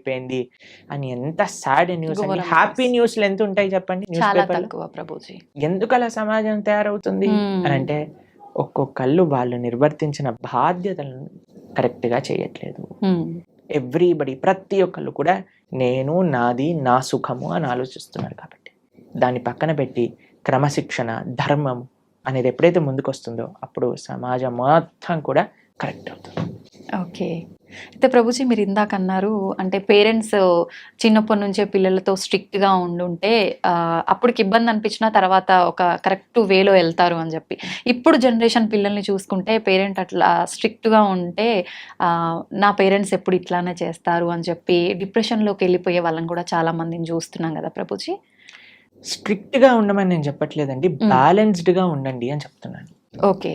అయిపోయింది అని ఎంత సాడ్ న్యూస్ అండి. ఘోరం హ్యాపీ news. న్యూస్లు ఎంత ఉంటాయి చెప్పండి న్యూస్ చాలా పేపర్లో. తక్కువ ప్రభుజీ. ఎందుకు అలా సమాజం తయారవుతుంది అని అంటే ఒక్కొక్కళ్ళు వాళ్ళు నిర్వర్తించిన బాధ్యతలను కరెక్ట్గా చేయట్లేదు. ఎవ్రీబడి ప్రతి ఒక్కళ్ళు కూడా నేను నాది నా సుఖము అని ఆలోచిస్తున్నారు. కాబట్టి దాన్ని పక్కన పెట్టి క్రమశిక్షణ ధర్మం అనేది ఎప్పుడైతే ముందుకు వస్తుందో అప్పుడు సమాజం మొత్తం కూడా కరెక్ట్ అవుతుంది. ఓకే. అయితే ప్రభుజీ మీరు ఇందాక అన్నారు అంటే పేరెంట్స్ చిన్నప్పటి నుంచే పిల్లలతో స్ట్రిక్ట్గా ఉండుంటే అప్పటికి ఇబ్బంది అనిపించిన తర్వాత ఒక కరెక్ట్ వేలో వెళ్తారు అని చెప్పి, ఇప్పుడు జనరేషన్ పిల్లల్ని చూసుకుంటే పేరెంట్ అట్లా స్ట్రిక్ట్గా ఉంటే నా పేరెంట్స్ ఎప్పుడు ఇట్లానే చేస్తారు అని చెప్పి డిప్రెషన్లోకి వెళ్ళిపోయే వాళ్ళని కూడా చాలా మందిని చూస్తున్నాం కదా ప్రభుజీ. స్ట్రిక్ట్గా ఉండమని నేను చెప్పట్లేదండి, బ్యాలెన్స్డ్గా ఉండండి అని చెప్తున్నాను. ఓకే.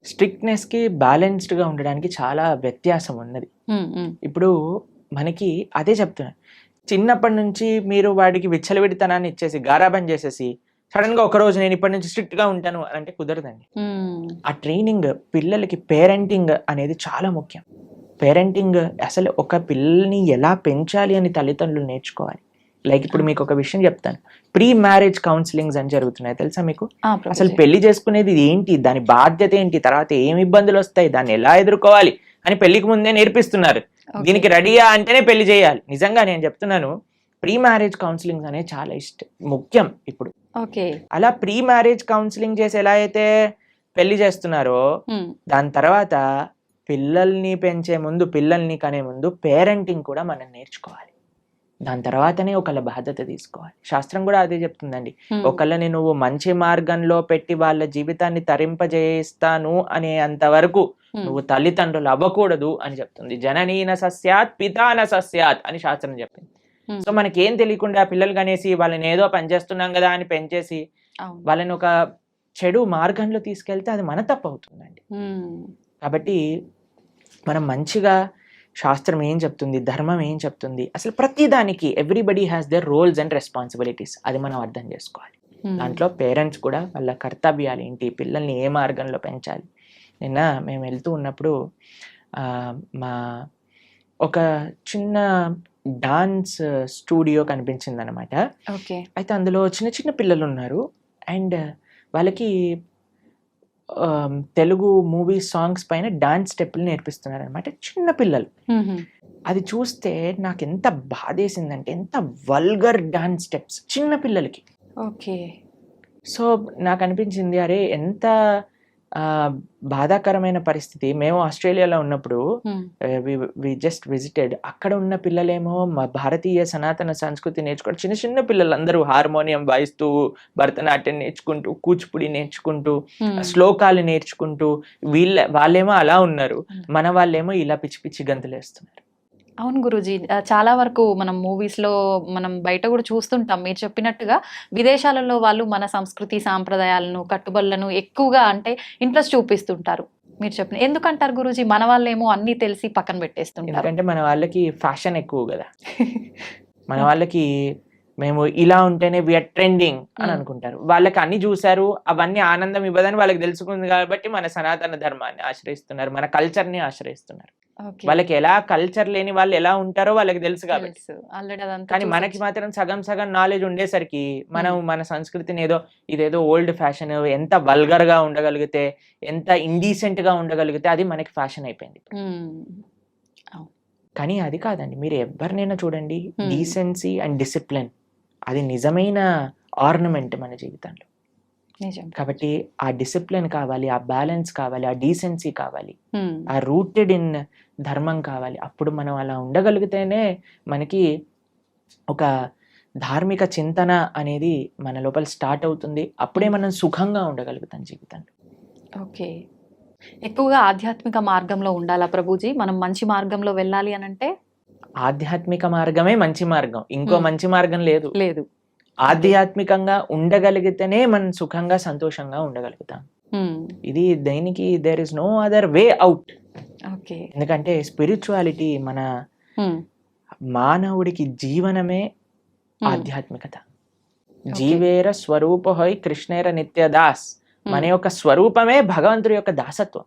స్ట్రిక్ట్నెస్కి బ్యాలెన్స్డ్గా ఉండడానికి చాలా వ్యత్యాసం ఉన్నది. ఇప్పుడు మనకి అదే చెప్తున్నాను, చిన్నప్పటి నుంచి మీరు వాడికి విచ్చలవిడితనాన్ని ఇచ్చేసి గారాబం చేసేసి సడన్గా ఒకరోజు నేను ఇప్పటి నుంచి స్ట్రిక్ట్గా ఉంటాను అని అంటే కుదరదండి. ఆ ట్రైనింగ్ పిల్లలకి పేరెంటింగ్ అనేది చాలా ముఖ్యం. పేరెంటింగ్ అసలు ఒక పిల్లల్ని ఎలా పెంచాలి అని తల్లిదండ్రులు నేర్చుకోవాలి. లైక్ ఇప్పుడు మీకు ఒక విషయం చెప్తాను, ప్రీ మ్యారేజ్ కౌన్సిలింగ్స్ అని జరుగుతున్నాయి తెలుసా మీకు? అసలు పెళ్లి చేసుకునేది ఏంటి, దాని బాధ్యత ఏంటి, తర్వాత ఏమి ఇబ్బందులు వస్తాయి, దాన్ని ఎలా ఎదుర్కోవాలి అని పెళ్లికి ముందే నేర్పిస్తున్నారు. దీనికి రెడీయా అంటేనే పెళ్లి చేయాలి. నిజంగా నేను చెప్తున్నాను, ప్రీ మ్యారేజ్ కౌన్సిలింగ్స్ అనేది చాలా ముఖ్యం ఇప్పుడు. అలా ప్రీ మ్యారేజ్ కౌన్సిలింగ్ చేసి ఎలా అయితే పెళ్లి చేస్తున్నారో దాని తర్వాత పిల్లల్ని పెంచే ముందు పిల్లల్ని కనే ముందు పేరెంటింగ్ కూడా మనం నేర్చుకోవాలి. దాని తర్వాతనే ఒకళ్ళ బాధ్యత తీసుకోవాలి. శాస్త్రం కూడా అదే చెప్తుందండి, ఒకళ్ళని నువ్వు మంచి మార్గంలో పెట్టి వాళ్ళ జీవితాన్ని తరింపజేస్తాను అనే అంతవరకు నువ్వు తల్లిదండ్రులు అవ్వకూడదు అని చెప్తుంది. జననీన సస్యాత్ పితాన సస్యాత్ అని శాస్త్రం చెప్పింది. సో మనకేం తెలియకుండా పిల్లలు కనేసి వాళ్ళని ఏదో పనిచేస్తున్నాం కదా అని పెంచేసి వాళ్ళని ఒక చెడు మార్గంలో తీసుకెళ్తే అది మన తప్పు అవుతుందండి. కాబట్టి మనం మంచిగా శాస్త్రం ఏం చెప్తుంది, ధర్మం ఏం చెప్తుంది, అసలు ప్రతి దానికి everybody has their roles and responsibilities, అది మనం అర్థం చేసుకోవాలి. దాంట్లో పేరెంట్స్ కూడా వాళ్ళ కర్తవ్యాలు ఏంటి, పిల్లల్ని ఏ మార్గంలో పెంచాలి. నిన్న మేము వెళ్తూ ఉన్నప్పుడు మా ఒక చిన్న డాన్స్ స్టూడియో కనిపించింది అనమాట. అయితే అందులో చిన్న చిన్న పిల్లలు ఉన్నారు అండ్ వాళ్ళకి తెలుగు మూవీ సాంగ్స్ పైన డాన్స్ స్టెప్పులు నేర్పిస్తున్నారు అనమాట, చిన్న పిల్లలు. అది చూస్తే నాకు ఎంత బాధేసిందంటే, ఎంత వల్గర్ డాన్స్ స్టెప్స్ చిన్న పిల్లలకి. సో నాకు అనిపించింది, అరే ఎంత బాధాకరమైన పరిస్థితి. మేము ఆస్ట్రేలియాలో ఉన్నప్పుడు వి జస్ట్ విజిటెడ్, అక్కడ ఉన్న పిల్లలేమో మా భారతీయ సనాతన సంస్కృతి నేర్చుకుంటూ చిన్న చిన్న పిల్లలు అందరూ హార్మోనియం వాయిస్తూ భరతనాట్యం నేర్చుకుంటూ కూచిపూడి నేర్చుకుంటూ శ్లోకాలు నేర్చుకుంటూ వాళ్ళేమో అలా ఉన్నారు, మన వాళ్ళేమో ఇలా పిచ్చి పిచ్చి గంతులు వేస్తున్నారు. అవును గురూజీ, చాలా వరకు మనం మూవీస్లో మనం బయట కూడా చూస్తుంటాం. మీరు చెప్పినట్టుగా విదేశాలలో వాళ్ళు మన సంస్కృతి సాంప్రదాయాలను కట్టుబడులను ఎక్కువగా అంటే ఇంట్రెస్ట్ చూపిస్తుంటారు. మీరు చెప్పిన ఎందుకంటారు గురూజీ, మన వాళ్ళేమో అన్నీ తెలిసి పక్కన పెట్టేస్తుంటారు? ఎందుకంటే మన వాళ్ళకి ఫ్యాషన్ ఎక్కువ కదా. మన వాళ్ళకి మేము ఇలా ఉంటేనే వీఆర్ ట్రెండింగ్ అని అనుకుంటారు. వాళ్ళకి అన్ని చూసారు, అవన్నీ ఆనందం ఇవ్వదని వాళ్ళకి తెలుసుకుంది కాబట్టి మన సనాతన ధర్మాన్ని ఆశ్రయిస్తున్నారు, మన కల్చర్ని ఆశ్రయిస్తున్నారు. వాళ్ళకి ఎలా కల్చర్ లేని వాళ్ళు ఎలా ఉంటారో వాళ్ళకి తెలుసు కాబట్టి. కానీ మనకి మాత్రం సగం సగం నాలెడ్జ్ ఉండేసరికి మనం మన సంస్కృతిని ఇదేదో ఓల్డ్ ఫ్యాషన్, ఎంత వల్గర్ గా ఉండగలిగితే, ఎంత ఇండీసెంట్ గా ఉండగలిగితే అది మనకి ఫ్యాషన్ అయిపోయింది. కానీ అది కాదండి, మీరు ఎవరినైనా చూడండి, డీసెన్సీ అండ్ డిసిప్లిన్ అది నిజమైన ఆర్నమెంట్ మన జీవితంలో. కాబట్టి ఆ డిసిప్లిన్ కావాలి, ఆ బ్యాలెన్స్ కావాలి, ఆ డీసెన్సీ కావాలి, ఆ రూటెడ్ ఇన్ ధర్మం కావాలి. అప్పుడు మనం అలా ఉండగలిగితేనే మనకి ఒక ధార్మిక చింతన అనేది మన లోపల స్టార్ట్ అవుతుంది. అప్పుడే మనం సుఖంగా ఉండగలుగుతాం జీవితంలో. ఓకే. ఎక్కువగా ఆధ్యాత్మిక మార్గంలో ఉండాలా ప్రభుజీ? మనం మంచి మార్గంలో వెళ్ళాలి అని అంటే ఆధ్యాత్మిక మార్గమే మంచి మార్గం, ఇంకో మంచి మార్గం లేదు. లేదు. ఆధ్యాత్మికంగా ఉండగలిగితేనే మనం సుఖంగా సంతోషంగా ఉండగలుగుతాం. ఇది దేనికి there is no other way out. ఎందుకంటే స్పిరిచువాలిటీ మన మానవుడికి జీవనమే ఆధ్యాత్మికత. జీవేర స్వరూపహై కృష్ణేర నిత్యదాస్, మన యొక్క స్వరూపమే భగవంతుడి యొక్క దాసత్వం.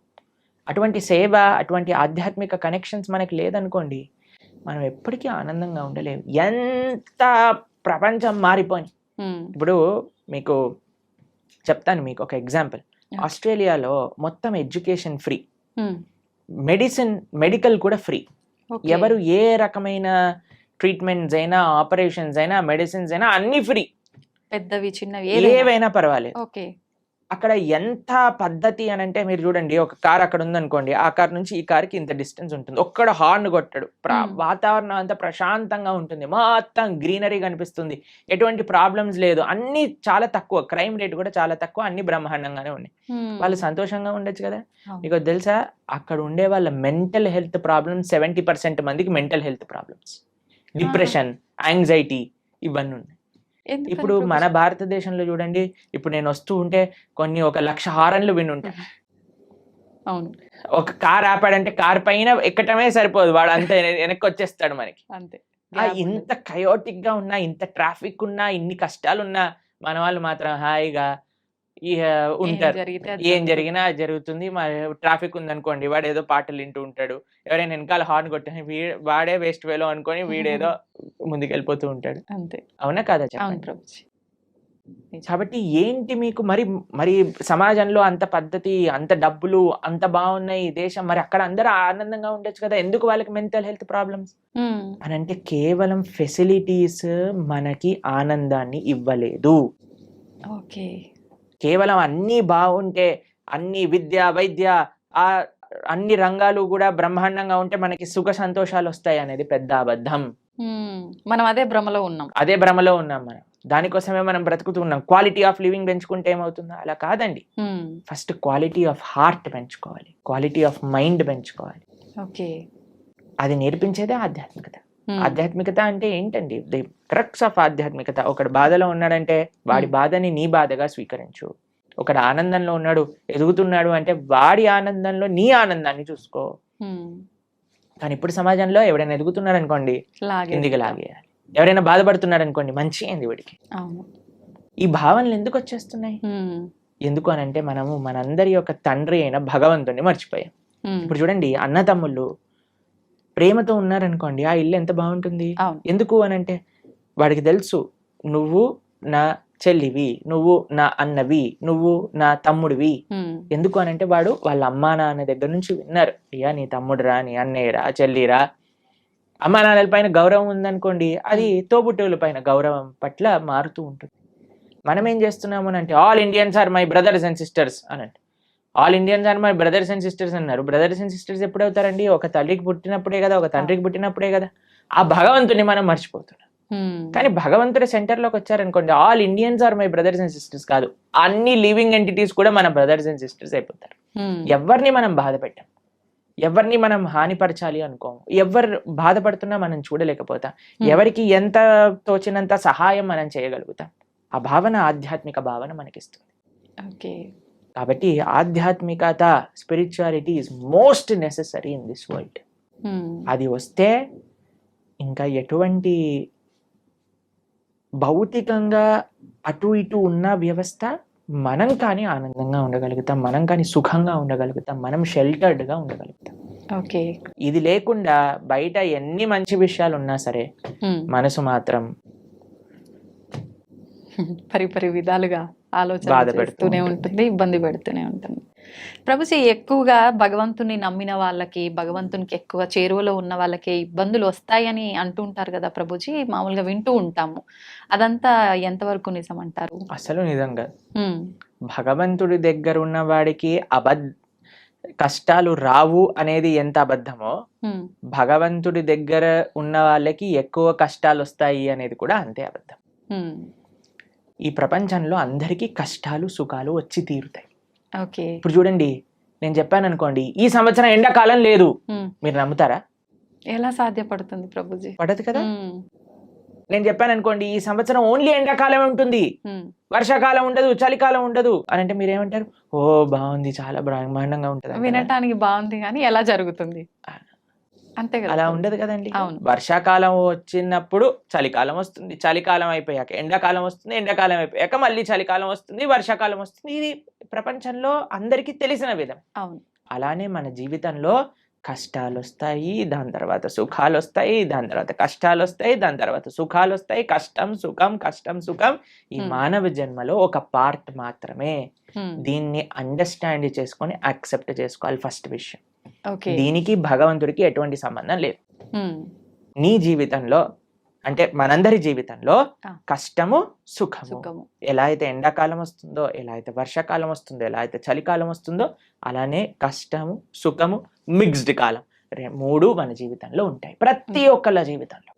అటువంటి సేవ, అటువంటి ఆధ్యాత్మిక కనెక్షన్స్ మనకి లేదనుకోండి, మనం ఎప్పటికీ ఆనందంగా ఉండలేము. ఎంత ప్రపంచం మారిపోయి. ఇప్పుడు మీకు చెప్తాను, మీకు ఒక ఎగ్జాంపుల్. ఆస్ట్రేలియాలో మొత్తం ఎడ్యుకేషన్ ఫ్రీ, మెడికల్ కూడా ఫ్రీ. ఎవరు ఏ రకమైన ట్రీట్మెంట్స్ అయినా, ఆపరేషన్స్ అయినా, మెడిసిన్స్ అయినా అన్ని ఫ్రీ. పెద్దవి చిన్నవి ఏవైనా పర్వాలేదు. ఓకే. అక్కడ ఎంత పద్ధతి అని అంటే, మీరు చూడండి, ఒక కార్ అక్కడ ఉందనుకోండి, ఆ కార్ నుంచి ఈ కార్కి ఇంత డిస్టెన్స్ ఉంటుంది. ఒక్కడ హార్న్ కొట్టాడు, వాతావరణం అంతా ప్రశాంతంగా ఉంటుంది, మొత్తం గ్రీనరీ కనిపిస్తుంది, ఎటువంటి ప్రాబ్లమ్స్ లేదు, అన్ని చాలా తక్కువ, క్రైమ్ రేట్ కూడా చాలా తక్కువ, అన్ని బ్రహ్మాండంగానే ఉన్నాయి. వాళ్ళు సంతోషంగా ఉండొచ్చు కదా. మీకు తెలుసా, అక్కడ ఉండే వాళ్ళ మెంటల్ హెల్త్ ప్రాబ్లమ్స్ 70% మందికి mental health problems, depression, anxiety ఇవన్నీ ఉన్నాయి. ఇప్పుడు మన భారతదేశంలో చూడండి, ఇప్పుడు నేను వస్తూ ఉంటే కొన్ని 1,00,000 హారన్లు వినుంటాయి. అవును, ఒక కార్ ఆపాడంటే కార్ పైన ఎక్కటమే సరిపోదు, వాడు అంతే వెనక్కి వచ్చేస్తాడు మనకి. అంతే. ఇంత కయోటిక్ గా ఉన్నా, ఇంత ట్రాఫిక్ ఉన్నా, ఇన్ని కష్టాలు ఉన్నా, మన వాళ్ళు మాత్రం హాయిగా ఉంటారు. ఏం జరిగినా జరుగుతుంది. ట్రాఫిక్ ఉందనుకోండి, వాడు ఏదో పాటలు వింటూ ఉంటాడు, ఎవరైనా వెనకాల హార్న్ కొట్టిన వాడే వేస్ట్ వేలో అనుకొని వీడేదో ముందుకెళ్ళిపోతూ ఉంటాడు. అంతే. అవునా కాదా చెప్పండి. కాబట్టి ఏంటి మీకు మరి మరి సమాజంలో అంత పద్ధతి, అంత డబ్బులు, అంత బాగున్నాయి దేశం, మరి అక్కడ అందరూ ఆనందంగా ఉండొచ్చు కదా, ఎందుకు వాళ్ళకి మెంటల్ హెల్త్ ప్రాబ్లమ్స్ అని అంటే, కేవలం ఫెసిలిటీస్ మనకి ఆనందాన్ని ఇవ్వలేదు. ఓకే. కేవలం అన్నీ బాగుంటే, అన్ని విద్య, వైద్య, ఆ అన్ని రంగాలు కూడా బ్రహ్మాండంగా ఉంటే మనకి సుఖ సంతోషాలు వస్తాయి అనేది పెద్ద అబద్ధం. మనం అదే భ్రమలో ఉన్నాం. మనం దానికోసమే మనం బ్రతుకుతున్నాం. క్వాలిటీ ఆఫ్ లివింగ్ పెంచుకుంటే ఏమవుతుందో అలా కాదండి. ఫస్ట్ క్వాలిటీ ఆఫ్ హార్ట్ పెంచుకోవాలి, క్వాలిటీ ఆఫ్ మైండ్ పెంచుకోవాలి. ఓకే. అది నేర్పించేదే ఆధ్యాత్మికత. ఆధ్యాత్మికత అంటే ఏంటండి? ది క్రక్స్ ఆఫ్ ఆధ్యాత్మికత. ఒకడు బాధలో ఉన్నాడంటే వాడి బాధని నీ బాధగా స్వీకరించు. ఒకడు ఆనందంలో ఉన్నాడు, ఎదుగుతున్నాడు అంటే వాడి ఆనందంలో నీ ఆనందాన్ని చూసుకో. కానీ ఇప్పుడు సమాజంలో ఎవరైనా ఎదుగుతున్నాడు అనుకోండి, కిందికి లాగేయాలి. ఎవరైనా బాధపడుతున్నాడు అనుకోండి, మంచి అయింది వీడికి. ఈ భావనలు ఎందుకు వచ్చేస్తున్నాయి? ఎందుకు అని అంటే, మనము మనందరి యొక్క తండ్రి అయిన భగవంతుడిని మర్చిపోయాం. ఇప్పుడు చూడండి, అన్నతమ్ముళ్ళు ప్రేమతో ఉన్నారనుకోండి, ఆ ఇల్లు ఎంత బాగుంటుంది. ఎందుకు అని అంటే, వాడికి తెలుసు నువ్వు నా చెల్లివి, నువ్వు నా అన్నవి, నువ్వు నా తమ్ముడివి. ఎందుకు అని అంటే, వాడు వాళ్ళ అమ్మా నాన్న దగ్గర నుంచి విన్నారు, అయ్యా నీ తమ్ముడురా, నీ అన్నయ్యరా, చెల్లిరా. అమ్మా నాన్నల పైన గౌరవం ఉందనుకోండి, అది తోబుట్టువుల పైన గౌరవం పట్ల మారుతూ ఉంటుంది. మనం ఏం చేస్తున్నాము అని అంటే, all Indians are my brothers and sisters అనండి. All Indians are my brothers and sisters అన్నారు. బ్రదర్స్ అండ్ సిస్టర్స్ ఎప్పుడు అవుతారండి? ఒక తల్లికి పుట్టినప్పుడే కదా, ఒక తండ్రికి పుట్టినప్పుడే కదా. ఆ భగవంతుని మనం మర్చిపోతున్నాం. కానీ భగవంతుడి సెంటర్లోకి వచ్చారనుకోండి, all Indians are my brothers and sisters కాదు, అన్ని లివింగ్ ఎంటిటీస్ కూడా మన బ్రదర్స్ అండ్ సిస్టర్స్ అయిపోతారు. ఎవరిని మనం బాధ పెట్టాం, ఎవరిని మనం హానిపరచాలి అనుకోము, ఎవరు బాధపడుతున్నా మనం చూడలేకపోతాం, ఎవరికి ఎంత తోచినంత సహాయం మనం చేయగలుగుతాం. ఆ భావన ఆధ్యాత్మిక భావన మనకిస్తుంది. ఓకే. కాబట్టి ఆధ్యాత్మికత, spirituality is most necessary in this world. అది వస్తే ఇంకా ఎటువంటి భౌతికంగా అటు ఇటు ఉన్న వ్యవస్థ, మనం కానీ ఆనందంగా ఉండగలుగుతాం, మనం కానీ సుఖంగా ఉండగలుగుతాం, మనం షెల్టర్డ్గా ఉండగలుగుతాం. ఓకే. ఇది లేకుండా బయట ఎన్ని మంచి విషయాలు ఉన్నా సరే మనసు మాత్రం పరిపరి విధాలుగా ఆలోచన పెడుతూనే ఉంటుంది, ఇబ్బంది పెడుతూనే ఉంటుంది. ప్రభుజీ, ఎక్కువగా భగవంతుని నమ్మిన వాళ్ళకి, భగవంతునికి ఎక్కువ చేరువలో ఉన్న వాళ్ళకి ఇబ్బందులు వస్తాయని అంటుంటారు కదా ప్రభుజీ, మామూలుగా వింటూ ఉంటాము. అదంతా ఎంతవరకు నిజం అంటారు? అసలు నిజంగా భగవంతుడి దగ్గర ఉన్న వాడికి కష్టాలు రావు అనేది ఎంత అబద్ధమో, భగవంతుడి దగ్గర ఉన్న వాళ్ళకి ఎక్కువ కష్టాలు వస్తాయి అనేది కూడా అంతే అబద్ధం. ఈ ప్రపంచంలో అందరికీ కష్టాలు సుఖాలు వచ్చి తీరుతాయి. ఇప్పుడు చూడండి, నేను చెప్పాను అనుకోండి, ఈ సంవత్సరం ఎండాకాలం లేదు, మీరు నమ్ముతారా? ఎలా సాధ్యపడుతుంది ప్రభుజీ? పడదు కదా. నేను చెప్పాను అనుకోండి, ఈ సంవత్సరం ఓన్లీ ఎండాకాలం ఉంటుంది, వర్షాకాలం ఉండదు, చలికాలం ఉండదు అని అంటే మీరేమంటారు? ఓ బాగుంది, చాలా బ్రహ్మాండంగా ఉంటుంది. వినటానికి బాగుంది, కానీ ఎలా జరుగుతుంది? అంతే కదా. అలా ఉండదు కదండి. వర్షాకాలం వచ్చినప్పుడు చలికాలం వస్తుంది, చలికాలం అయిపోయాక ఎండాకాలం వస్తుంది, ఎండాకాలం అయిపోయాక మళ్ళీ చలికాలం వస్తుంది, వర్షాకాలం వస్తుంది. ఇది ప్రపంచంలో అందరికీ తెలిసిన విధం. అవును. అలానే మన జీవితంలో కష్టాలు వస్తాయి, దాని తర్వాత సుఖాలు వస్తాయి, దాని తర్వాత కష్టాలు వస్తాయి, దాని తర్వాత సుఖాలు వస్తాయి. కష్టం సుఖం, కష్టం సుఖం ఈ మానవ జన్మలో ఒక పార్ట్ మాత్రమే. దీన్ని అండర్స్టాండ్ చేసుకొని యాక్సెప్ట్ చేసుకోవాలి ఫస్ట్ విషయం. దీనికి భగవంతుడికి ఎటువంటి సంబంధం లేదు. నీ జీవితంలో అంటే మనందరి జీవితంలో కష్టము సుఖము, ఎలా అయితే ఎండాకాలం వస్తుందో, ఎలా అయితే వర్షాకాలం వస్తుందో, ఎలా అయితే చలికాలం వస్తుందో, అలానే కష్టము సుఖము మిక్స్డ్ కాలం మూడు మన జీవితంలో ఉంటాయి, ప్రతి ఒక్కళ్ళ జీవితంలో.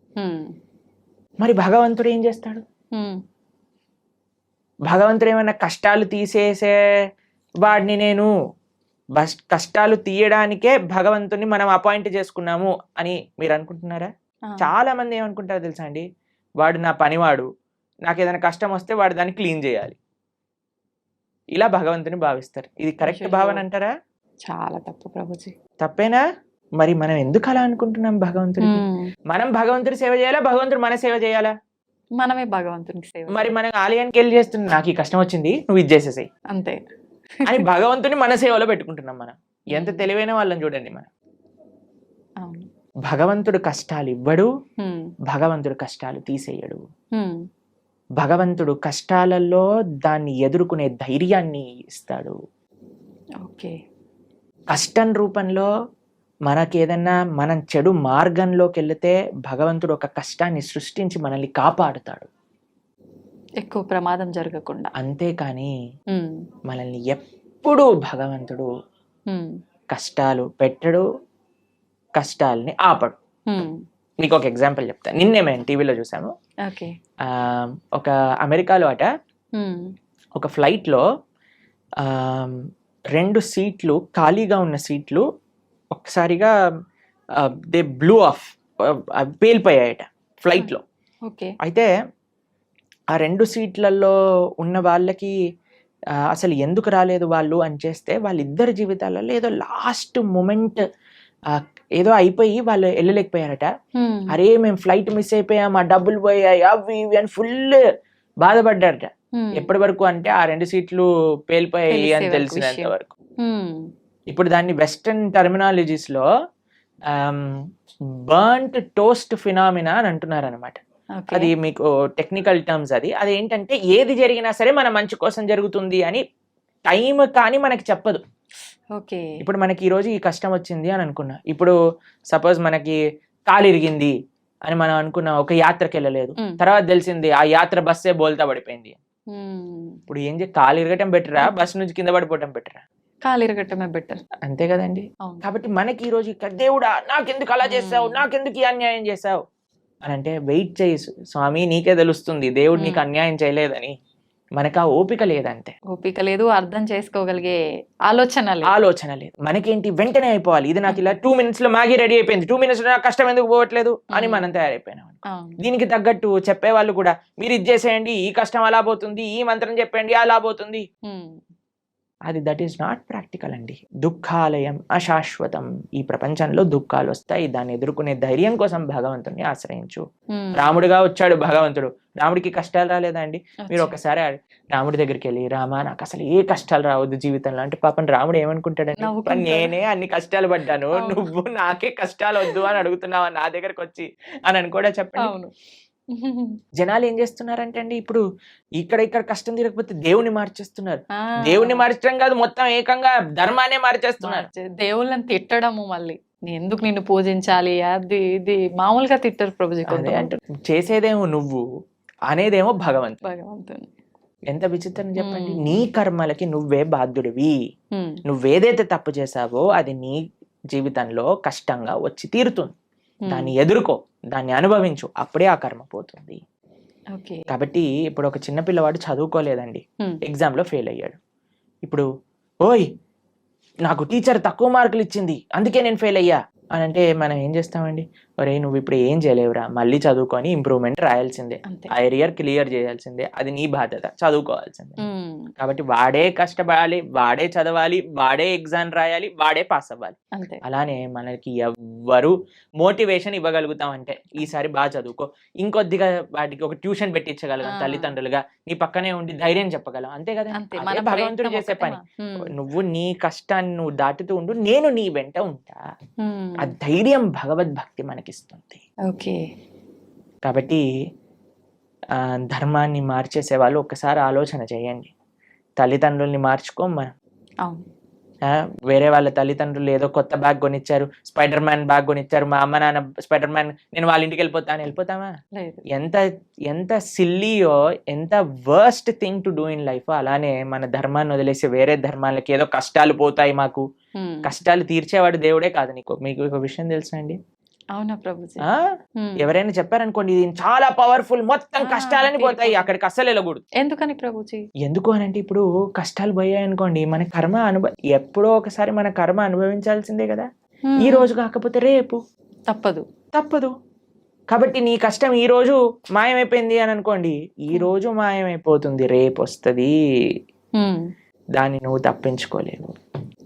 మరి భగవంతుడు ఏం చేస్తాడు? భగవంతుడు ఏమైనా కష్టాలు తీసేసే వాడిని నేను కష్టాలు తీయడానికే భగవంతుని మనం అపాయింట్ చేసుకున్నాము అని మీరు అనుకుంటున్నారా? చాలా మంది ఏమనుకుంటారో తెలుసా అండి, వాడు నా పనివాడు, నాకు ఏదైనా కష్టం వస్తే వాడు దాన్ని క్లీన్ చేయాలి, ఇలా భగవంతుని భావిస్తారు. ఇది కరెక్ట్ భావన అంటారా? చాలా తప్పు ప్రభుజీ. తప్పేనా? మరి మనం ఎందుకు అలా అనుకుంటున్నాం? భగవంతుడి మనం భగవంతుడి సేవ చేయాలా, భగవంతుడు మన సేవ చేయాలా? మనమే భగవంతునికి సేవ. మరి మనం ఆలయానికి వెళ్ళి చేస్తున్నాం, నాకు ఈ కష్టం వచ్చింది నువ్వు ఇది చేసేసాయి అంతే అని భగవంతుని మన సేవలో పెట్టుకుంటున్నాం. మనం ఎంత తెలివైన వాళ్ళని చూడండి. మనం భగవంతుడు కష్టాలు ఇవ్వడు, భగవంతుడు కష్టాలు తీసేయడు. భగవంతుడు కష్టాలలో దాన్ని ఎదుర్కొనే ధైర్యాన్ని ఇస్తాడు. కష్టం రూపంలో మనకేదన్నా మనం చెడు మార్గంలోకి వెళితే భగవంతుడు ఒక కష్టాన్ని సృష్టించి మనల్ని కాపాడుతాడు, ఎక్కువ ప్రమాదం జరగకుండా. అంతేకాని మనల్ని ఎప్పుడూ భగవంతుడు కష్టాలు పెట్టడు, కష్టాలని ఆపడు. మీకు ఒక ఎగ్జాంపుల్ చెప్తాను. నిన్నే మేము టీవీలో చూసాము. ఒక అమెరికాలో అట ఒక ఫ్లైట్లో 2 సీట్లు ఖాళీగా ఉన్న సీట్లు ఒకసారిగా దే బ్లూ ఆఫ్, పేలిపోయాయట ఫ్లైట్లో. అయితే ఆ 2 సీట్లలో ఉన్న వాళ్ళకి అసలు ఎందుకు రాలేదు వాళ్ళు అని చేస్తే, వాళ్ళిద్దరి జీవితాలలో ఏదో లాస్ట్ మూమెంట్ ఏదో అయిపోయి వాళ్ళు వెళ్ళలేకపోయారట. అరే మేము ఫ్లైట్ మిస్ అయిపోయాం, ఆ డబ్బులు పోయాయి, అవి ఇవి అని ఫుల్ బాధపడ్డారట. ఎప్పటి వరకు అంటే ఆ 2 సీట్లు పేలిపోయాయి అని తెలిసినంత వరకు. ఇప్పుడు దాన్ని వెస్టర్న్ టర్మినాలజీస్ లో బర్న్ట్ టోస్ట్ ఫినామినా అని అంటున్నారు అనమాట. అది మీకు టెక్నికల్ టర్మ్స్. అది ఏంటంటే ఏది జరిగినా సరే మన మంచి కోసం జరుగుతుంది అని టైం కానీ మనకి చెప్పదు. ఇప్పుడు మనకి ఈ రోజు ఈ కష్టం వచ్చింది అని అనుకున్నా, ఇప్పుడు సపోజ్ మనకి కాలు ఇరిగింది అని మనం అనుకున్నా, ఒక యాత్రకి వెళ్ళలేదు, తర్వాత తెలిసింది ఆ యాత్ర బస్సే బోల్తా పడిపోయింది. ఇప్పుడు ఏం కాలు ఇరగటం బెటరా, బస్ నుంచి కింద పడిపోవటం బెటరా? కాలు ఇరగటమే బెటర్, అంతే కదండి. కాబట్టి మనకి ఈ రోజు దేవుడా నాకెందుకు అలా చేసావు, నాకెందుకు ఈ అన్యాయం చేసావు అని అంటే, వెయిట్ చేయి స్వామి, నీకే తెలుస్తుంది దేవుడు నీకు అన్యాయం చేయలేదని. మనకు ఆ ఓపిక లేదంతే, ఓపిక లేదు, అర్థం చేసుకోగలిగే ఆలోచన లేదు. మనకేంటి వెంటనే అయిపోవాలి, ఇది నాకు ఇలా 2 minutes లో మ్యాగీ రెడీ అయిపోయింది, 2 minutes లో నాకు కష్టం ఎందుకు పోవట్లేదు అని మనం తయారైపోయినాం. దీనికి తగ్గట్టు చెప్పేవాళ్ళు కూడా, మీరు ఇది చేసేయండి ఈ కష్టం అలా పోతుంది, ఈ మంత్రం చెప్పండి అలా పోతుంది. అది దట్ ఈస్ నాట్ ప్రాక్టికల్ అండి. దుఃఖాలయం అశాశ్వతం. ఈ ప్రపంచంలో దుఃఖాలు వస్తాయి, దాన్ని ఎదుర్కొనే ధైర్యం కోసం భగవంతుని ఆశ్రయించు. రాముడిగా వచ్చాడు భగవంతుడు, రాముడికి కష్టాలు రాలేదా అండి? మీరు ఒకసారి రాముడి దగ్గరికి వెళ్ళి, రామా నాకు అసలు ఏ కష్టాలు రావద్దు జీవితంలో అంటే, పాపం రాముడు ఏమనుకుంటాడండి, నేనే అన్ని కష్టాలు పడ్డాను, నువ్వు నాకే కష్టాలు వద్దు అని అడుగుతున్నావా నా దగ్గరకు వచ్చి అని కూడా చెప్పండి. జనాలు ఏం చేస్తున్నారంటే అండి, ఇప్పుడు ఇక్కడ కష్టం తీరకపోతే దేవుని మార్చేస్తున్నారు. దేవుని మార్చడం కాదు, మొత్తం ఏకంగా ధర్మాన్ని మార్చేస్తున్నారు. దేవుళ్ళని తిట్టడము, మళ్ళీ ఎందుకు నిన్ను పూజించాలి అది ఇది మామూలుగా తిట్టరు ప్రభుజీ. అంటే చేసేదేమో నువ్వు, అనేదేమో భగవంతుని. ఎంత విచిత్రం చెప్పండి. నీ కర్మలకి నువ్వే బాధ్యుడివి. నువ్వేదైతే తప్పు చేసావో అది నీ జీవితంలో కష్టంగా వచ్చి తీరుతుంది. దాన్ని ఎదుర్కో, దాన్ని అనుభవించు, అప్పుడే ఆ కర్మ పోతుంది. కాబట్టి ఇప్పుడు ఒక చిన్న పిల్లవాడు చదువుకోలేదండి, ఎగ్జామ్ లో ఫెయిల్ అయ్యాడు. ఇప్పుడు ఓయ్ నాకు టీచర్ తక్కువ మార్కులు ఇచ్చింది అందుకే నేను ఫెయిల్ అయ్యా అని అంటే మనం ఏం చేస్తామండి, ఒరే నువ్వు ఇప్పుడు ఏం చేయలేవురా, మళ్ళీ చదువుకొని ఇంప్రూవ్మెంట్ రాయాల్సిందే, ఆ ఏరియర్ క్లియర్ చేయాల్సిందే, అది నీ బాధ్యత, చదువుకోవాల్సిందే. కాబట్టి వాడే కష్టపడాలి, వాడే చదవాలి, వాడే ఎగ్జామ్ రాయాలి, వాడే పాస్ అవ్వాలి. అంతే. అలానే మనకి ఎవ్వరు మోటివేషన్ ఇవ్వగలుగుతాం అంటే ఈసారి బాగా చదువుకో, ఇంకొద్దిగా వాటికి ఒక ట్యూషన్ పెట్టించగలం తల్లిదండ్రులుగా, నీ పక్కనే ఉండి ధైర్యం చెప్పగలం, అంతే కదా. అంతే. అదే మన భగవంతుడు ప్రయత్నం చేసే ఒకటే పని. నువ్వు నీ కష్టాన్ని నువ్వు దాటుతూ ఉండు, నేను నీ వెంట ఉంటా. ఆ ధైర్యం భగవద్భక్తి మనకిస్తుంది. ఓకే. కాబట్టి ధర్మాన్ని మార్చేసే వాళ్ళు ఒక్కసారి ఆలోచన చేయండి. తల్లిదండ్రుల్ని మార్చుకోం మనం. అవును. వేరే వాళ్ళ తల్లిదండ్రులు ఏదో కొత్త బ్యాగ్ కొనిచ్చారు, స్పైడర్ మ్యాన్ బ్యాగ్ కొనిచ్చారు, మా అమ్మ నాన్న స్పైడర్ మ్యాన్, నేను వాళ్ళ ఇంటికి వెళ్ళిపోతామా? లేదు. ఎంత సిల్లీయో, ఎంత worst thing to do in life. అలానే మన ధర్మాన్ని వదిలేసి వేరే ధర్మాలకి ఏదో కష్టాలు పోతాయి మాకు, కష్టాలు తీర్చేవాడు దేవుడే కాదు. మీకు ఒక విషయం తెలుసా అండి? అవునా ప్రభుజీ? ఎవరైనా చెప్పారనుకోండి ఇది చాలా పవర్ఫుల్, మొత్తం కష్టాలని పోతాయి, అక్కడికి అస్సలు వెళ్ళకూడదు. ఎందుకని ప్రభుజీ? ఎందుకు అని అంటే ఇప్పుడు కష్టాలు పోయాయి అనుకోండి, మన కర్మ ఎప్పుడో ఒకసారి మన కర్మ అనుభవించాల్సిందే కదా. ఈ రోజు కాకపోతే రేపు తప్పదు. కాబట్టి నీ కష్టం ఈ రోజు మాయమైపోయింది అని అనుకోండి, ఈ రోజు మాయమైపోతుంది, రేపు వస్తుంది, దాన్ని నువ్వు తప్పించుకోలేవు.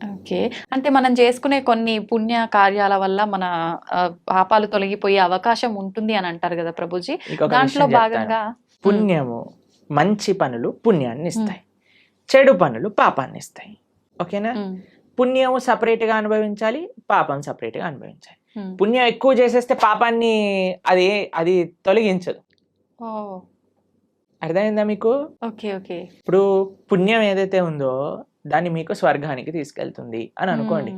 ఓకే. అంటే మనం చేసుకునే కొన్ని పుణ్య కార్యాల వల్ల మన పాపాలు తొలగిపోయే అవకాశం ఉంటుంది అని అంటారు కదా ప్రభుజీ. దాంట్లో భాగంగా పుణ్యము, మంచి పనులు పుణ్యాన్ని ఇస్తాయి, చెడు పనులు పాపాన్ని ఇస్తాయి. ఓకేనా? పుణ్యము సపరేట్ గా అనుభవించాలి, పాపం సపరేట్ గా అనుభవించాలి. పుణ్యం ఎక్కువ చేసేస్తే పాపాన్ని అది తొలగించదు. అర్థమైందా మీకు? ఓకే. ఓకే. ఇప్పుడు పుణ్యం ఏదైతే ఉందో దాన్ని మీకు స్వర్గానికి తీసుకెళ్తుంది అని అనుకోండి,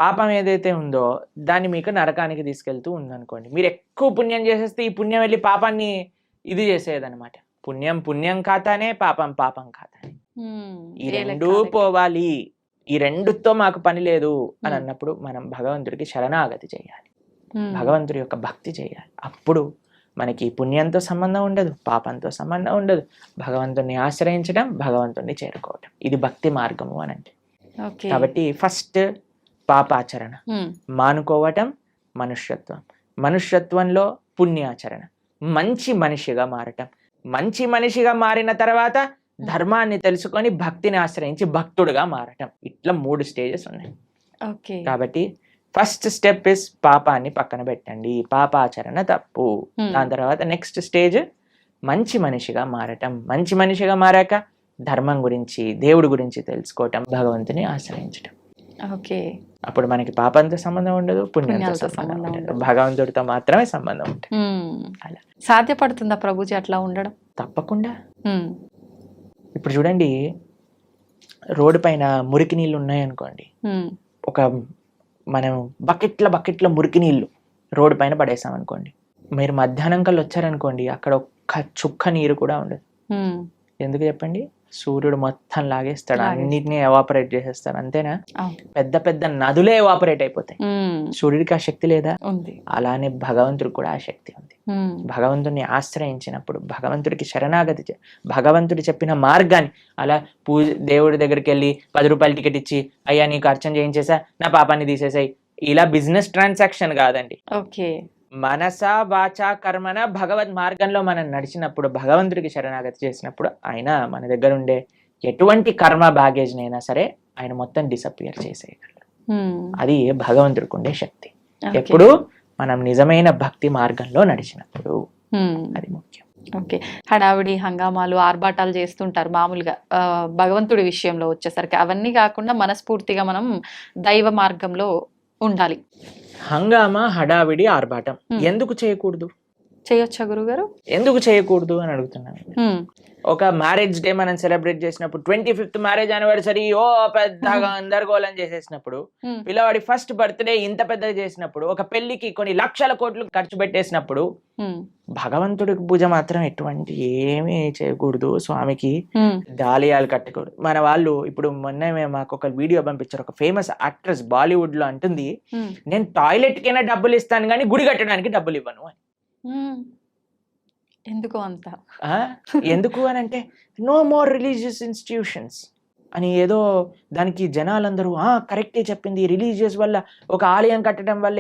పాపం ఏదైతే ఉందో దాన్ని మీకు నరకానికి తీసుకెళ్తూ ఉందనుకోండి. మీరు ఎక్కువ పుణ్యం చేసేస్తే ఈ పుణ్యం వెళ్ళి పాపాన్ని ఇది చేసేదన్నమాట. పుణ్యం ఖాతానే, పాపం ఖాతానే. ఈ రెండూ పోవాలి, ఈ రెండుతో మాకు పని లేదు అని అన్నప్పుడు మనం భగవంతుడికి శరణాగతి చేయాలి, భగవంతుడి యొక్క భక్తి చేయాలి. అప్పుడు మనకి పుణ్యంతో సంబంధం ఉండదు, పాపంతో సంబంధం ఉండదు. భగవంతుడిని ఆశ్రయించడం, భగవంతుడిని చేరుకోవటం, ఇది భక్తి మార్గము అని అంటే. కాబట్టి ఫస్ట్ పాపాచరణ మానుకోవటం మనుష్యత్వం, మనుష్యత్వంలో పుణ్యాచరణ, మంచి మనిషిగా మారటం, మంచి మనిషిగా మారిన తర్వాత ధర్మాన్ని తెలుసుకొని భక్తిని ఆశ్రయించి భక్తుడుగా మారటం. ఇట్లా 3 స్టేజెస్ ఉన్నాయి. కాబట్టి ఫస్ట్ స్టెప్ ఇస్ పాపాన్ని పక్కన పెట్టండి, పాపాచరణ తప్పు. దాని తర్వాత నెక్స్ట్ స్టేజ్ మంచి మనిషిగా మారటం, మంచి మనిషిగా మారాక ధర్మం గురించి, దేవుడి గురించి తెలుసుకోవటం, భగవంతుని ఆశ్రయించటం. అప్పుడు మనకి పాపంతో సంబంధం ఉండదు, పుణ్యంతో సంబంధం ఉండదు, భగవంతుడితో మాత్రమే సంబంధం ఉంటుంది. అలా సాధ్యపడుతుందా ప్రభుజీ అట్లా ఉండడం? తప్పకుండా. ఇప్పుడు చూడండి, రోడ్డు పైన మురికి నీళ్ళు ఉన్నాయనుకోండి, ఒక మనం బకెట్ల మురికి నీళ్ళు రోడ్డు పైన పడేసాం అనుకోండి, మీరు మధ్యాహ్నం కల్లా వచ్చారనుకోండి, అక్కడ ఒక్క చుక్క నీరు కూడా ఉండదు. ఎందుకు చెప్పండి? సూర్యుడు మొత్తం లాగేస్తాడు, అన్నిటినీ ఎవాపరేట్ చేసేస్తాడు, అంతేనా? పెద్ద పెద్ద నదులే ఎవాపరేట్ అయిపోతాయి. సూర్యుడికి ఆ శక్తి లేదా? అలానే భగవంతుడికి కూడా ఆ శక్తి ఉంది. భగవంతుడిని ఆశ్రయించినప్పుడు, భగవంతుడికి శరణాగతి, భగవంతుడు చెప్పిన మార్గాన్ని, అలా దేవుడి దగ్గరికి వెళ్ళి 10 రూపాయల టికెట్ ఇచ్చి అయ్యా నీకు అర్చన చేయించేసా, నా పాపాన్ని తీసేసాయి, ఇలా బిజినెస్ ట్రాన్సాక్షన్ కాదండి. మనస వాచ కర్మన భగవద్ మార్గంలో మనం నడిచినప్పుడు, భగవంతుడికి శరణాగతి చేసినప్పుడు ఆయన మన దగ్గర ఉండే ఎటువంటి కర్మ బ్యాగేజ్ నైనా సరే ఆయన మొత్తం డిసపియర్ చేసేయగలరు. అది భగవంతుడికి ఉండే శక్తి. ఎప్పుడు మనం నిజమైన భక్తి మార్గంలో నడిచినప్పుడు, అది ముఖ్యం. ఓకే. హడావిడి హంగామాలు ఆర్భాటాలు చేస్తుంటారు మామూలుగా, భగవంతుడి విషయంలో వచ్చేసరికి అవన్నీ కాకుండా మనస్ఫూర్తిగా మనం దైవ మార్గంలో ఉండాలి. హంగామా, హడావిడి, ఆర్భాటం ఎందుకు చేయకూడదు? చేయొచ్చా గురుగారు? ఎందుకు చేయకూడదు అని అడుగుతున్నాను. ఒక మ్యారేజ్ డే మనం సెలబ్రేట్ చేసినప్పుడు, 25th మ్యారేజ్ యానివర్సరీ ఓ పెద్దగా గందరగోళం చేసేసినప్పుడు, పిల్లవాడి ఫస్ట్ బర్త్డే ఇంత పెద్దగా చేసినప్పుడు, ఒక పెళ్లికి కొన్ని లక్షల కోట్లు ఖర్చు పెట్టేసినప్పుడు, భగవంతుడికి పూజ మాత్రం ఎటువంటి ఏమీ చేయకూడదు, స్వామికి దాలియాలు కట్టకూడదు. మన వాళ్ళు ఇప్పుడు మొన్న మాకు ఒక వీడియో పంపించారు, ఒక ఫేమస్ యాక్ట్రెస్ బాలీవుడ్ లో అంటుంది, నేను టాయిలెట్ కైనా డబ్బులు ఇస్తాను కానీ గుడి కట్టడానికి డబ్బులు ఇవ్వను అని. ఎందుకు అని అంటే, నో మోర్ రిలీజియస్ ఇన్స్టిట్యూషన్స్ అని ఏదో దానికి జనాలందరూ కరెక్టే చెప్పింది, రిలీజియస్ వల్ల ఒక ఆలయం కట్టడం వల్ల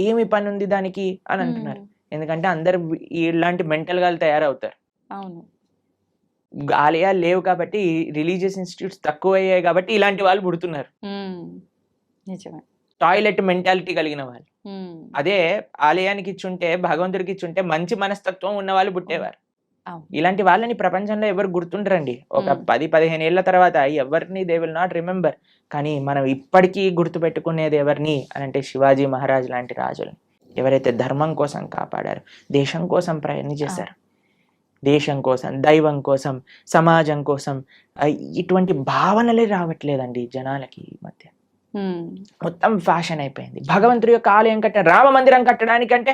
ఏమి పని ఉంది దానికి అని అంటున్నారు. ఎందుకంటే అందరు ఇలాంటి మెంటల్ గా తయారవుతారు. ఆలయాలు లేవు కాబట్టి, రిలీజియస్ ఇన్స్టిట్యూట్స్ తక్కువ అయ్యాయి కాబట్టి ఇలాంటి వాళ్ళు పుడుతున్నారు. నిజమే. టాయిలెట్ మెంటాలిటీ కలిగిన వాళ్ళు. అదే ఆలయానికి ఇచ్చుంటే, భగవంతుడికి ఇచ్చుంటే మంచి మనస్తత్వం ఉన్న వాళ్ళు పుట్టేవారు. ఇలాంటి వాళ్ళని ప్రపంచంలో ఎవరు గుర్తుండరండి. ఒక 10-15 ఏళ్ల తర్వాత ఎవరిని దే విల్ నాట్ రిమెంబర్. కానీ మనం ఇప్పటికీ గుర్తు పెట్టుకునేది ఎవరిని అని అంటే శివాజీ మహారాజ్ లాంటి రాజులు, ఎవరైతే ధర్మం కోసం కాపాడారు, దేశం కోసం ప్రయత్నం చేశారు. దేశం కోసం, దైవం కోసం, సమాజం కోసం ఇటువంటి భావనలే రావట్లేదండి జనాలకి ఈ మధ్య. మొత్తం ఫ్యాషన్ అయిపోయింది. భగవంతుడి యొక్క ఆలయం రామ మందిరం కట్టడానికంటే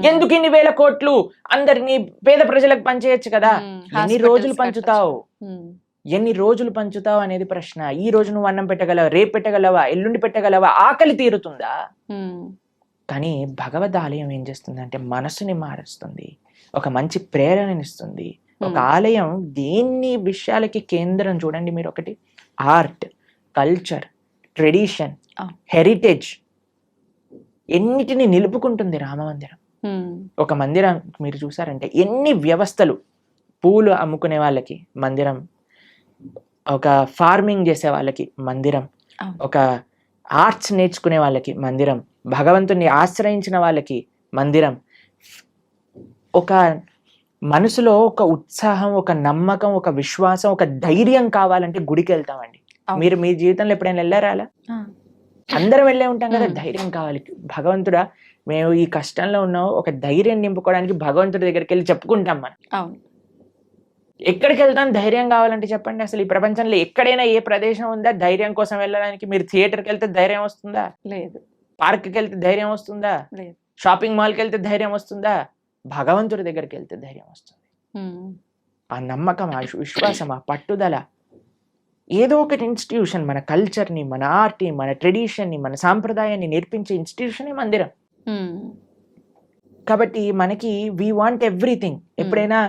ఎందుకు ఇన్ని వేల కోట్లు, అందరినీ పేద ప్రజలకు పంచేయచ్చు కదా. ఎన్ని రోజులు పంచుతావు అనేది ప్రశ్న. ఈ రోజు నువ్వు అన్నం పెట్టగలవా, రేపు పెట్టగలవా, ఎల్లుండి పెట్టగలవా, ఆకలి తీరుతుందా? కానీ భగవద్ ఆలయం ఏం చేస్తుంది అంటే మనసుని మారుస్తుంది, ఒక మంచి ప్రేరణనిస్తుంది. ఒక ఆలయం దేన్ని విషయాలకి కేంద్రం చూడండి మీరు. ఒకటి ఆర్ట్, కల్చర్, ట్రెడిషన్, హెరిటేజ్, ఎన్నిటిని నిలుపుకుంటుంది రామమందిరం. ఒక మందిరం మీరు చూసారంటే ఎన్ని వ్యవస్థలు, పూలు అమ్ముకునే వాళ్ళకి మందిరం, ఒక ఫార్మింగ్ చేసే వాళ్ళకి మందిరం, ఒక ఆర్ట్స్ నేర్చుకునే వాళ్ళకి మందిరం, భగవంతుని ఆశ్రయించిన వాళ్ళకి మందిరం, ఒక మనసులో ఒక ఉత్సాహం, ఒక నమ్మకం, ఒక విశ్వాసం, ఒక ధైర్యం కావాలంటే గుడికి వెళ్తామండి. మీరు మీ జీవితంలో ఎప్పుడైనా వెళ్ళారా అలా? అందరం వెళ్ళే ఉంటాం కదా. ధైర్యం కావాలి. భగవంతుడా మేము ఈ కష్టంలో ఉన్నాం, ఒక ధైర్యం నింపుకోవడానికి భగవంతుడి దగ్గరికి వెళ్ళి చెప్పుకుంటాం మనం. ఎక్కడికి వెళ్తాం ధైర్యం కావాలంటే చెప్పండి. అసలు ఈ ప్రపంచంలో ఎక్కడైనా ఏ ప్రదేశం ఉందా ధైర్యం కోసం వెళ్ళడానికి? మీరు థియేటర్కి వెళ్తే ధైర్యం వస్తుందా? లేదు. పార్క్కి వెళ్తే ధైర్యం వస్తుందా? లేదు. షాపింగ్ మాల్కి వెళ్తే ధైర్యం వస్తుందా? భగవంతుడి దగ్గరికి వెళ్తే ధైర్యం వస్తుంది. ఆ నమ్మకం, ఆ విశ్వాసం, ఆ పట్టుదల. ఏదో ఒకటి ఇన్స్టిట్యూషన్ మన కల్చర్ని, మన ఆర్ట్ని, మన ట్రెడిషన్ని, మన సాంప్రదాయాన్ని నేర్పించే ఇన్స్టిట్యూషనే మందిరం. కాబట్టి మనకి వీ వాంట్ ఎవ్రీథింగ్. ఎప్పుడైనా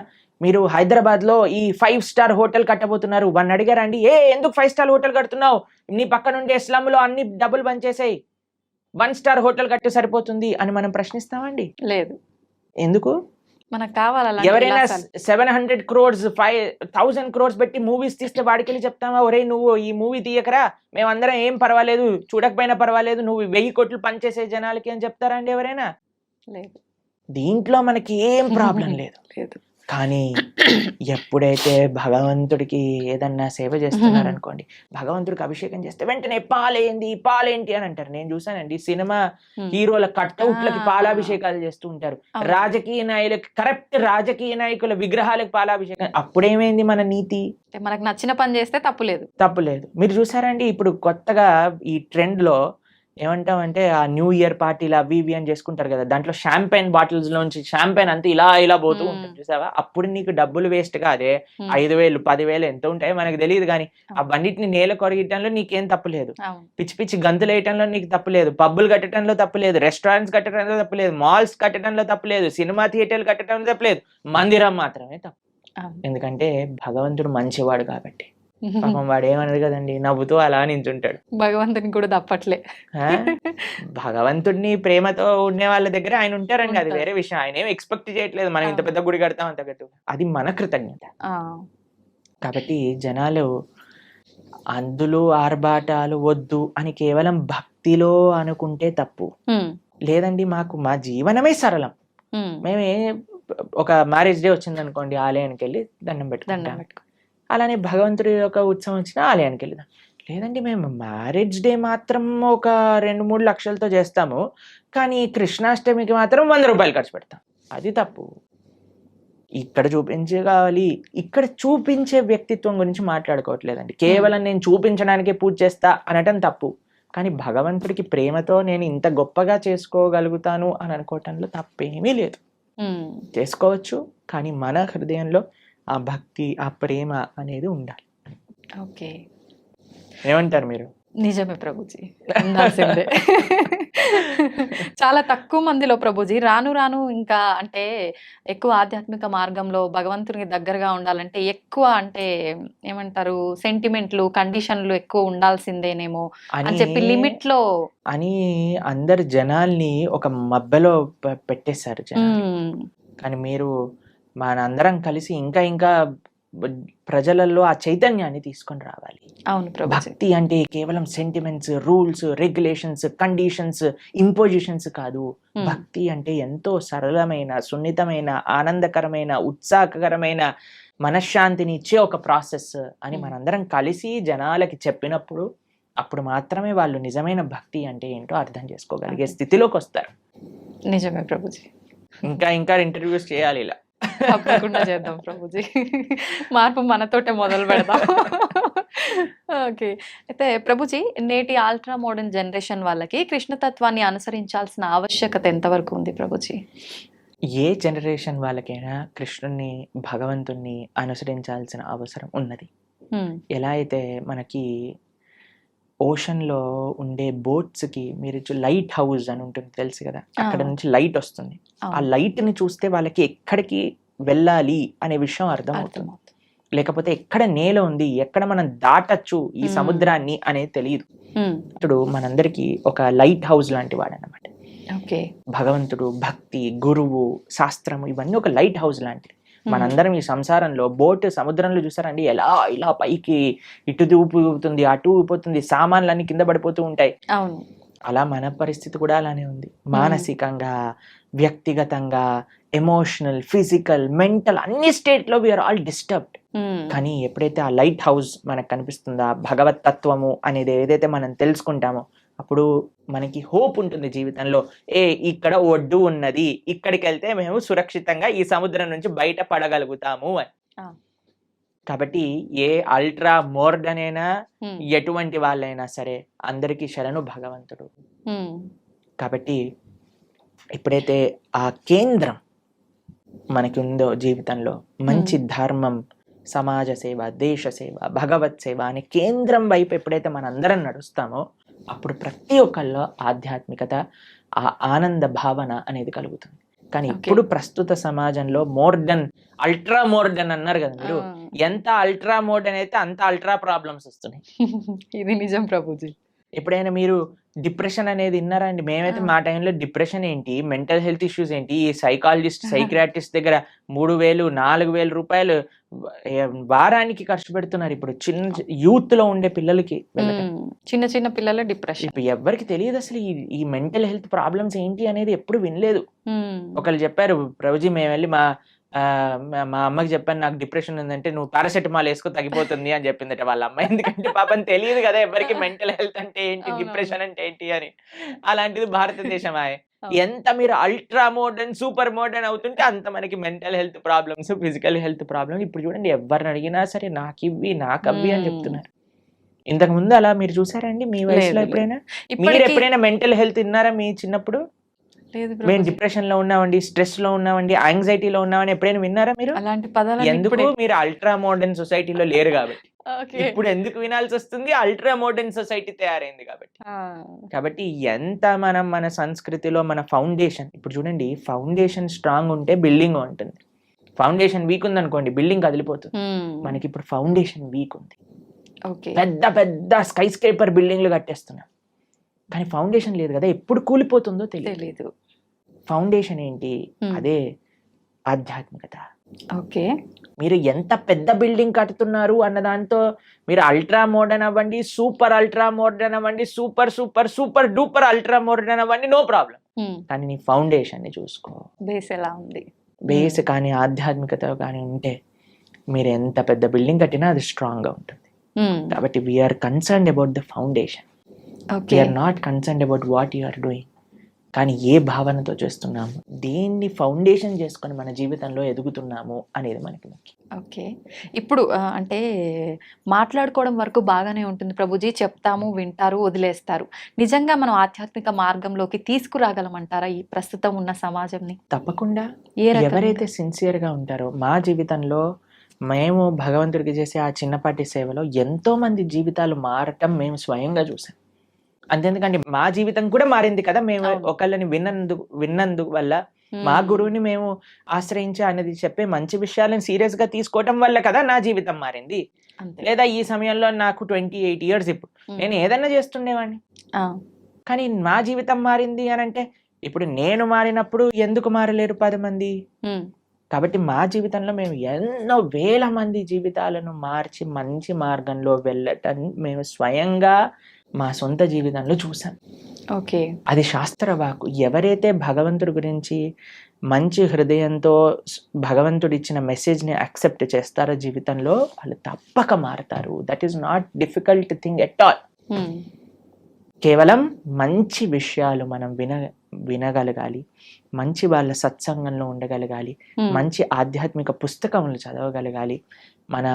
మీరు హైదరాబాద్ లో ఈ 5 స్టార్ హోటల్ కట్టబోతున్నారు, వాడిని అడిగారండి, ఎందుకు 5 స్టార్ హోటల్ కడుతున్నావు, నీ పక్క నుండి స్లమ్ లో అన్ని డబ్బులు బంచేసాయి, 1 స్టార్ హోటల్ కట్టు సరిపోతుంది అని మనం ప్రశ్నిస్తామండి? లేదు. ఎందుకు? మనకు కావాలి. ఎవరైనా 700 crores 5,000 crores పెట్టి మూవీస్ తీస్తే వాడికి వెళ్ళి చెప్తామా, ఒరే నువ్వు ఈ మూవీ తీయకరా, మేమందరం ఏం పర్వాలేదు, చూడకపోయినా పర్వాలేదు, నువ్వు 1000 కోట్లు పనిచేసే జనాలకి అని చెప్తారా అండి ఎవరైనా? లేదు. దీంట్లో మనకి ఏం ప్రాబ్లం లేదు. కానీ ఎప్పుడైతే భగవంతుడికి ఏదన్నా సేవ చేస్తున్నారు అనుకోండి, భగవంతుడికి అభిషేకం చేస్తే వెంటనే పాలేంటి అని అంటారు. నేను చూసానండి సినిమా హీరోల కట్అవుట్లకి పాలాభిషేకాలు చేస్తూ ఉంటారు. కరెక్ట్ రాజకీయ నాయకుల విగ్రహాలకు పాలాభిషేకం. అప్పుడేమైంది మన నీతి? మనకు నచ్చిన పని చేస్తే తప్పులేదు. మీరు చూసారండి ఇప్పుడు కొత్తగా ఈ ట్రెండ్ లో ఏమంటామంటే ఆ న్యూ ఇయర్ పార్టీలు అవి ఇవి అని చేసుకుంటారు కదా, దాంట్లో షాంపైన్ బాటిల్స్ లోంచి షాంపైన్ అంతా ఇలా పోతూ ఉంటుంది చూసావా? అప్పుడు నీకు డబ్బులు వేస్ట్ కాదే, 5,000 10,000 ఎంత ఉంటాయో మనకు తెలియదు, కానీ ఆ బండిటిని నేల కొరగటంలో నీకేం తప్పులేదు, పిచ్చి గంతులు వేయటంలో నీకు తప్పులేదు, పబ్బులు కట్టడంలో తప్పులేదు, రెస్టారెంట్స్ కట్టడంలో తప్పులేదు, మాల్స్ కట్టడంలో తప్పులేదు, సినిమా థియేటర్లు కట్టడంలో తప్పులేదు, మందిరం మాత్రమే తప్పు. ఎందుకంటే భగవంతుడు మంచివాడు కాబట్టి. పాపం వాడు ఏమన్నది కదండి, నవ్వుతూ అలా నించుంటాడు. భగవంతుని కూడా తప్పట్లే. భగవంతుడిని ప్రేమతో ఉండే వాళ్ళ దగ్గర ఆయన ఉంటారండి, అది వేరే విషయం. ఆయన ఏం ఎక్స్పెక్ట్ చేయట్లేదు మనం ఇంత పెద్ద గుడి కడతాం అంత గట్టు, అది మన కృతజ్ఞత. కాబట్టి జనాలు అందులో ఆర్భాటాలు వద్దు అని కేవలం భక్తిలో అనుకుంటే తప్పు. లేదండి మాకు మా జీవనమే సరళం, మేమే ఒక మ్యారేజ్ డే వచ్చింది అనుకోండి, ఆలయానికి వెళ్ళి దండం పెట్టుకుంటాం. అలానే భగవంతుడి యొక్క ఉత్సవం వచ్చిన ఆలయానికి వెళ్దాం. లేదండి మేము మ్యారేజ్ డే మాత్రం ఒక 2-3 లక్షలతో చేస్తాము, కానీ కృష్ణాష్టమికి మాత్రం 100 రూపాయలు ఖర్చు పెడతాం. అది తప్పు. ఇక్కడ కావాలి, ఇక్కడ చూపించే వ్యక్తిత్వం గురించి మాట్లాడుకోవట్లేదండి. కేవలం నేను చూపించడానికే పూజ చేస్తా అనటం తప్పు. కానీ భగవంతుడికి ప్రేమతో నేను ఇంత గొప్పగా చేసుకోగలుగుతాను అని అనుకోవటంలో తప్పేమీ లేదు. చేసుకోవచ్చు, కానీ మన హృదయంలో ఆ భక్తి, ఆ ప్రేమ అనేది ఉండాలి. ఓకే, ఏమంటారు మీరు? నిజమే ప్రభుజీ, ఉండాల్సిందే. చాలా తక్కువ మందిలో ప్రభుజీ రాను ఇంకా అంటే ఎక్కువ ఆధ్యాత్మిక మార్గంలో భగవంతునికి దగ్గరగా ఉండాలంటే ఎక్కువ అంటే ఏమంటారు సెంటిమెంట్లు, కండిషన్లు ఎక్కువ ఉండాల్సిందేనేమో అని చెప్పి లిమిట్ లో అని అందరు జనాల్ని ఒక మబ్బలో పెట్టేశారు జనాలు. కానీ మీరు మనందరం కలిసి ఇంకా ప్రజలలో ఆ చైతన్యాన్ని తీసుకొని రావాలి. అవును ప్రభుజీ. భక్తి అంటే కేవలం sentiments, rules, regulations, conditions, impositions కాదు. భక్తి అంటే ఎంతో సరళమైన, సున్నితమైన, ఆనందకరమైన, ఉత్సాహకరమైన, మనశ్శాంతిని ఇచ్చే ఒక ప్రాసెస్ అని మనందరం కలిసి జనాలకి చెప్పినప్పుడు అప్పుడు మాత్రమే వాళ్ళు నిజమైన భక్తి అంటే ఏంటో అర్థం చేసుకోగలిగే స్థితిలోకి వస్తారు. నిజమే ప్రభుజీ. ఇంకా ఇంకా ఇంటర్వ్యూస్ చేయాలి ఇలా. తప్పకుండా చేద్దాం ప్రభుజీ. మార్పు మనతోటే మొదలు పెడదాం. ఓకే. అయితే ప్రభుజీ, నేటి అల్ట్రా మోడర్న్ జనరేషన్ వాళ్ళకి కృష్ణతత్వాన్ని అనుసరించాల్సిన ఆవశ్యకత ఎంతవరకు ఉంది ప్రభుజీ? ఏ జనరేషన్ వాళ్ళకైనా కృష్ణుణ్ణి, భగవంతుణ్ణి అనుసరించాల్సిన అవసరం ఉన్నది. ఎలా అయితే మనకి ఓషన్లో ఉండే బోట్స్కి మీరు లైట్ హౌస్ అని ఉంటుంది తెలుసు కదా, అక్కడ నుంచి లైట్ వస్తుంది. ఆ లైట్ని చూస్తే వాళ్ళకి ఎక్కడికి వెళ్ళాలి అనే విషయం అర్థమవుతుంది. లేకపోతే ఎక్కడ నేల ఉంది, ఎక్కడ మనం దాటచ్చు ఈ సముద్రాన్ని అనేది తెలియదు. ఇప్పుడు మనందరికీ ఒక లైట్ హౌస్ లాంటి వాడు అన్నమాట. భగవంతుడు, భక్తి, గురువు, శాస్త్రము ఇవన్నీ ఒక లైట్ హౌస్ లాంటివి. మనందరం ఈ సంసారంలో బోట్ సముద్రంలో చూసారండి, ఎలా ఇలా పైకి ఇటు ఊపుతుంది, అటు ఊపుతుంది, సామాన్లన్నీ కింద పడిపోతూ ఉంటాయి. అలా మన పరిస్థితి కూడా అలానే ఉంది. మానసికంగా, వ్యక్తిగతంగా, ఎమోషనల్, ఫిజికల్, మెంటల్ అన్ని స్టేట్ లో వీఆర్ ఆల్ డిస్టర్బ్డ్. కానీ ఎప్పుడైతే ఆ లైట్ హౌస్ మనకు కనిపిస్తుందో, భగవత్ తత్వము అనేది ఏదైతే మనం తెలుసుకుంటామో అప్పుడు మనకి హోప్ ఉంటుంది జీవితంలో. ఇక్కడ ఒడ్డు ఉన్నది, ఇక్కడికి వెళ్తే మేము సురక్షితంగా ఈ సముద్రం నుంచి బయట పడగలుగుతాము అని. కాబట్టి ఏ అల్ట్రా మోడర్న్ అయినా, ఎటువంటి వాళ్ళైనా సరే అందరికీ శరణు భగవంతుడు. కాబట్టి ఎప్పుడైతే ఆ కేంద్రం మనకి ఉందో జీవితంలో, మంచి ధర్మం, సమాజ సేవ, దేశ సేవ, భగవత్ సేవ అనే కేంద్రం వైపు ఎప్పుడైతే మనందరం నడుస్తామో అప్పుడు ప్రతి ఒక్కళ్ళలో ఆధ్యాత్మికత, ఆ ఆనంద భావన అనేది కలుగుతుంది. కానీ ఇప్పుడు ప్రస్తుత సమాజంలో మోడర్న్, అల్ట్రా మోడర్న్ అన్నారు కదా మీరు, ఎంత అల్ట్రా మోడర్న్ అయితే అంత అల్ట్రా ప్రాబ్లమ్స్ వస్తున్నాయి. ఇది నిజం ప్రభుజీ. ఎప్పుడైనా మీరు డిప్రెషన్ అనేది విన్నారా అండి? మేమైతే మా టైంలో డిప్రెషన్ ఏంటి, మెంటల్ హెల్త్ ఇష్యూస్ ఏంటి, ఈ సైకాలజిస్ట్, సైక్రియాటిస్ట్ దగ్గర 3,000-4,000 రూపాయలు వారానికి ఖర్చు పెడుతున్నారు ఇప్పుడు చిన్న యూత్ లో ఉండే పిల్లలకి. చిన్న చిన్న పిల్లల డిప్రెషన్. ఇప్పుడు ఎవరికి తెలియదు అసలు ఈ మెంటల్ హెల్త్ ప్రాబ్లమ్స్ ఏంటి అనేది ఎప్పుడు వినలేదు. ఒకళ్ళు చెప్పారు, ప్రభుజీ మేము వెళ్ళి మా అమ్మకి చెప్పాను నాకు డిప్రెషన్ ఉందంటే, నువ్వు పారాసెటమాల్ వేసుకో తగ్గిపోతుంది అని చెప్పిందట వాళ్ళ అమ్మ. ఎందుకంటే పాపం తెలియదు కదా ఎవరికి మెంటల్ హెల్త్ అంటే ఏంటి, డిప్రెషన్ అంటే ఏంటి అని. అలాంటిది భారతదేశం. ఎంత మీరు అల్ట్రా మోడర్న్, సూపర్ మోడర్న్ అవుతుంటే అంత మనకి mental health problems, physical health problems. ఇప్పుడు చూడండి, ఎవరిని అడిగినా సరే నాకివ్వి నాకవ్వి అని చెప్తున్నారు. ఇంతకు ముందు అలా మీరు చూసారండి మీ వయసులో ఎప్పుడైనా? మీరు ఎప్పుడైనా మెంటల్ హెల్త్ విన్నారా మీ చిన్నప్పుడు? మేము డిప్రెషన్ లో ఉన్నామండి, స్ట్రెస్ లో ఉన్నామండి, యాంగ్జైటీలో ఉన్నామని ఎప్పుడైనా విన్నారా మీరు? అలాంటి పదాలు ఎందుకు? మీరు అల్ట్రా మోడర్న్ సొసైటీలో లేరు కాబట్టి. ఇప్పుడు ఎందుకు వినాల్సి వస్తుంది? అల్ట్రా మోడర్న్ సొసైటీ తయారైంది కాబట్టి. కాబట్టి ఎంత మనం మన సంస్కృతిలో మన ఫౌండేషన్, ఇప్పుడు చూడండి, ఫౌండేషన్ స్ట్రాంగ్ ఉంటే బిల్డింగ్ ఉంటుంది. ఫౌండేషన్ వీక్ ఉంది అనుకోండి, బిల్డింగ్ కదిలిపోతుంది. మనకి ఇప్పుడు ఫౌండేషన్ వీక్ ఉంది. పెద్ద పెద్ద స్కై స్కేపర్ బిల్డింగ్లు కట్టేస్తున్నాం, కానీ ఫౌండేషన్ లేదు కదా, ఎప్పుడు కూలిపోతుందో తెలియదు. ఫౌండేషన్ ఏంటి? అదే ఆధ్యాత్మికత. మీరు ఎంత పెద్ద బిల్డింగ్ కట్టుతున్నారు అన్న దాంతో మీరు అల్ట్రా మోడర్న్ అవ్వండి, సూపర్ అల్ట్రా మోడర్న్ అవ్వండి, super super super duper ultra modern అవ్వండి, నో ప్రాబ్లం. కానీ నీ ఫౌండేషన్ ని చూసుకో, బేస్ ఎలా ఉంది. బేస్ కానీ ఆధ్యాత్మికత కానీ ఉంటే మీరు ఎంత పెద్ద బిల్డింగ్ కట్టినా అది స్ట్రాంగ్ గా ఉంటుంది. కాబట్టి we are concerned about the foundation. We are not concerned about what you are doing. కానీ ఏ భావనతో చేస్తున్నాము, దేన్ని ఫౌండేషన్ చేసుకొని మన జీవితంలో ఎదుగుతున్నాము అనేది మనకి ముఖ్యం. ఇప్పుడు అంటే మాట్లాడుకోవడం వరకు బాగానే ఉంటుంది ప్రభుజీ, చెప్తాము, వింటారు, వదిలేస్తారు. నిజంగా మనం ఆధ్యాత్మిక మార్గంలోకి తీసుకురాగలమంటారా ఈ ప్రస్తుతం ఉన్న సమాజంని? తప్పకుండా. ఎవరైతే సిన్సియర్ గా ఉంటారో, మా జీవితంలో మేము భగవంతుడికి చేసే ఆ చిన్నపాటి సేవలో ఎంతో మంది జీవితాలు మారటం మేము స్వయంగా చూసాం. అంతేందుకంటే మా జీవితం కూడా మారింది కదా, మేము ఒకళ్ళని విన్నందుకు వల్ల, మా గురువుని మేము ఆశ్రయించి అనేది చెప్పే మంచి విషయాలను సీరియస్ గా తీసుకోవటం వల్ల కదా నా జీవితం మారింది. లేదా ఈ సమయంలో నాకు 28 years, ఇప్పుడు నేను ఏదైనా చేస్తుండేవాడిని. కానీ మా జీవితం మారింది అని అంటే, ఇప్పుడు నేను మారినప్పుడు ఎందుకు మారలేరు 10 మంది? కాబట్టి మా జీవితంలో మేము ఎన్నో వేల మంది జీవితాలను మార్చి మంచి మార్గంలో వెళ్ళటం మేము స్వయంగా మా సొంత జీవితంలో చూసాం. ఓకే. అది శాస్త్ర వాక్కు. ఎవరైతే భగవంతుడి గురించి మంచి హృదయంతో భగవంతుడు ఇచ్చిన మెసేజ్ని యాక్సెప్ట్ చేస్తారో జీవితంలో వాళ్ళు తప్పక మారతారు. That is not difficult thing at all. కేవలం మంచి విషయాలు మనం వినగలగాలి, మంచి వాళ్ళ సత్సంగంలో ఉండగలగాలి, మంచి ఆధ్యాత్మిక పుస్తకములు చదవగలగాలి, మన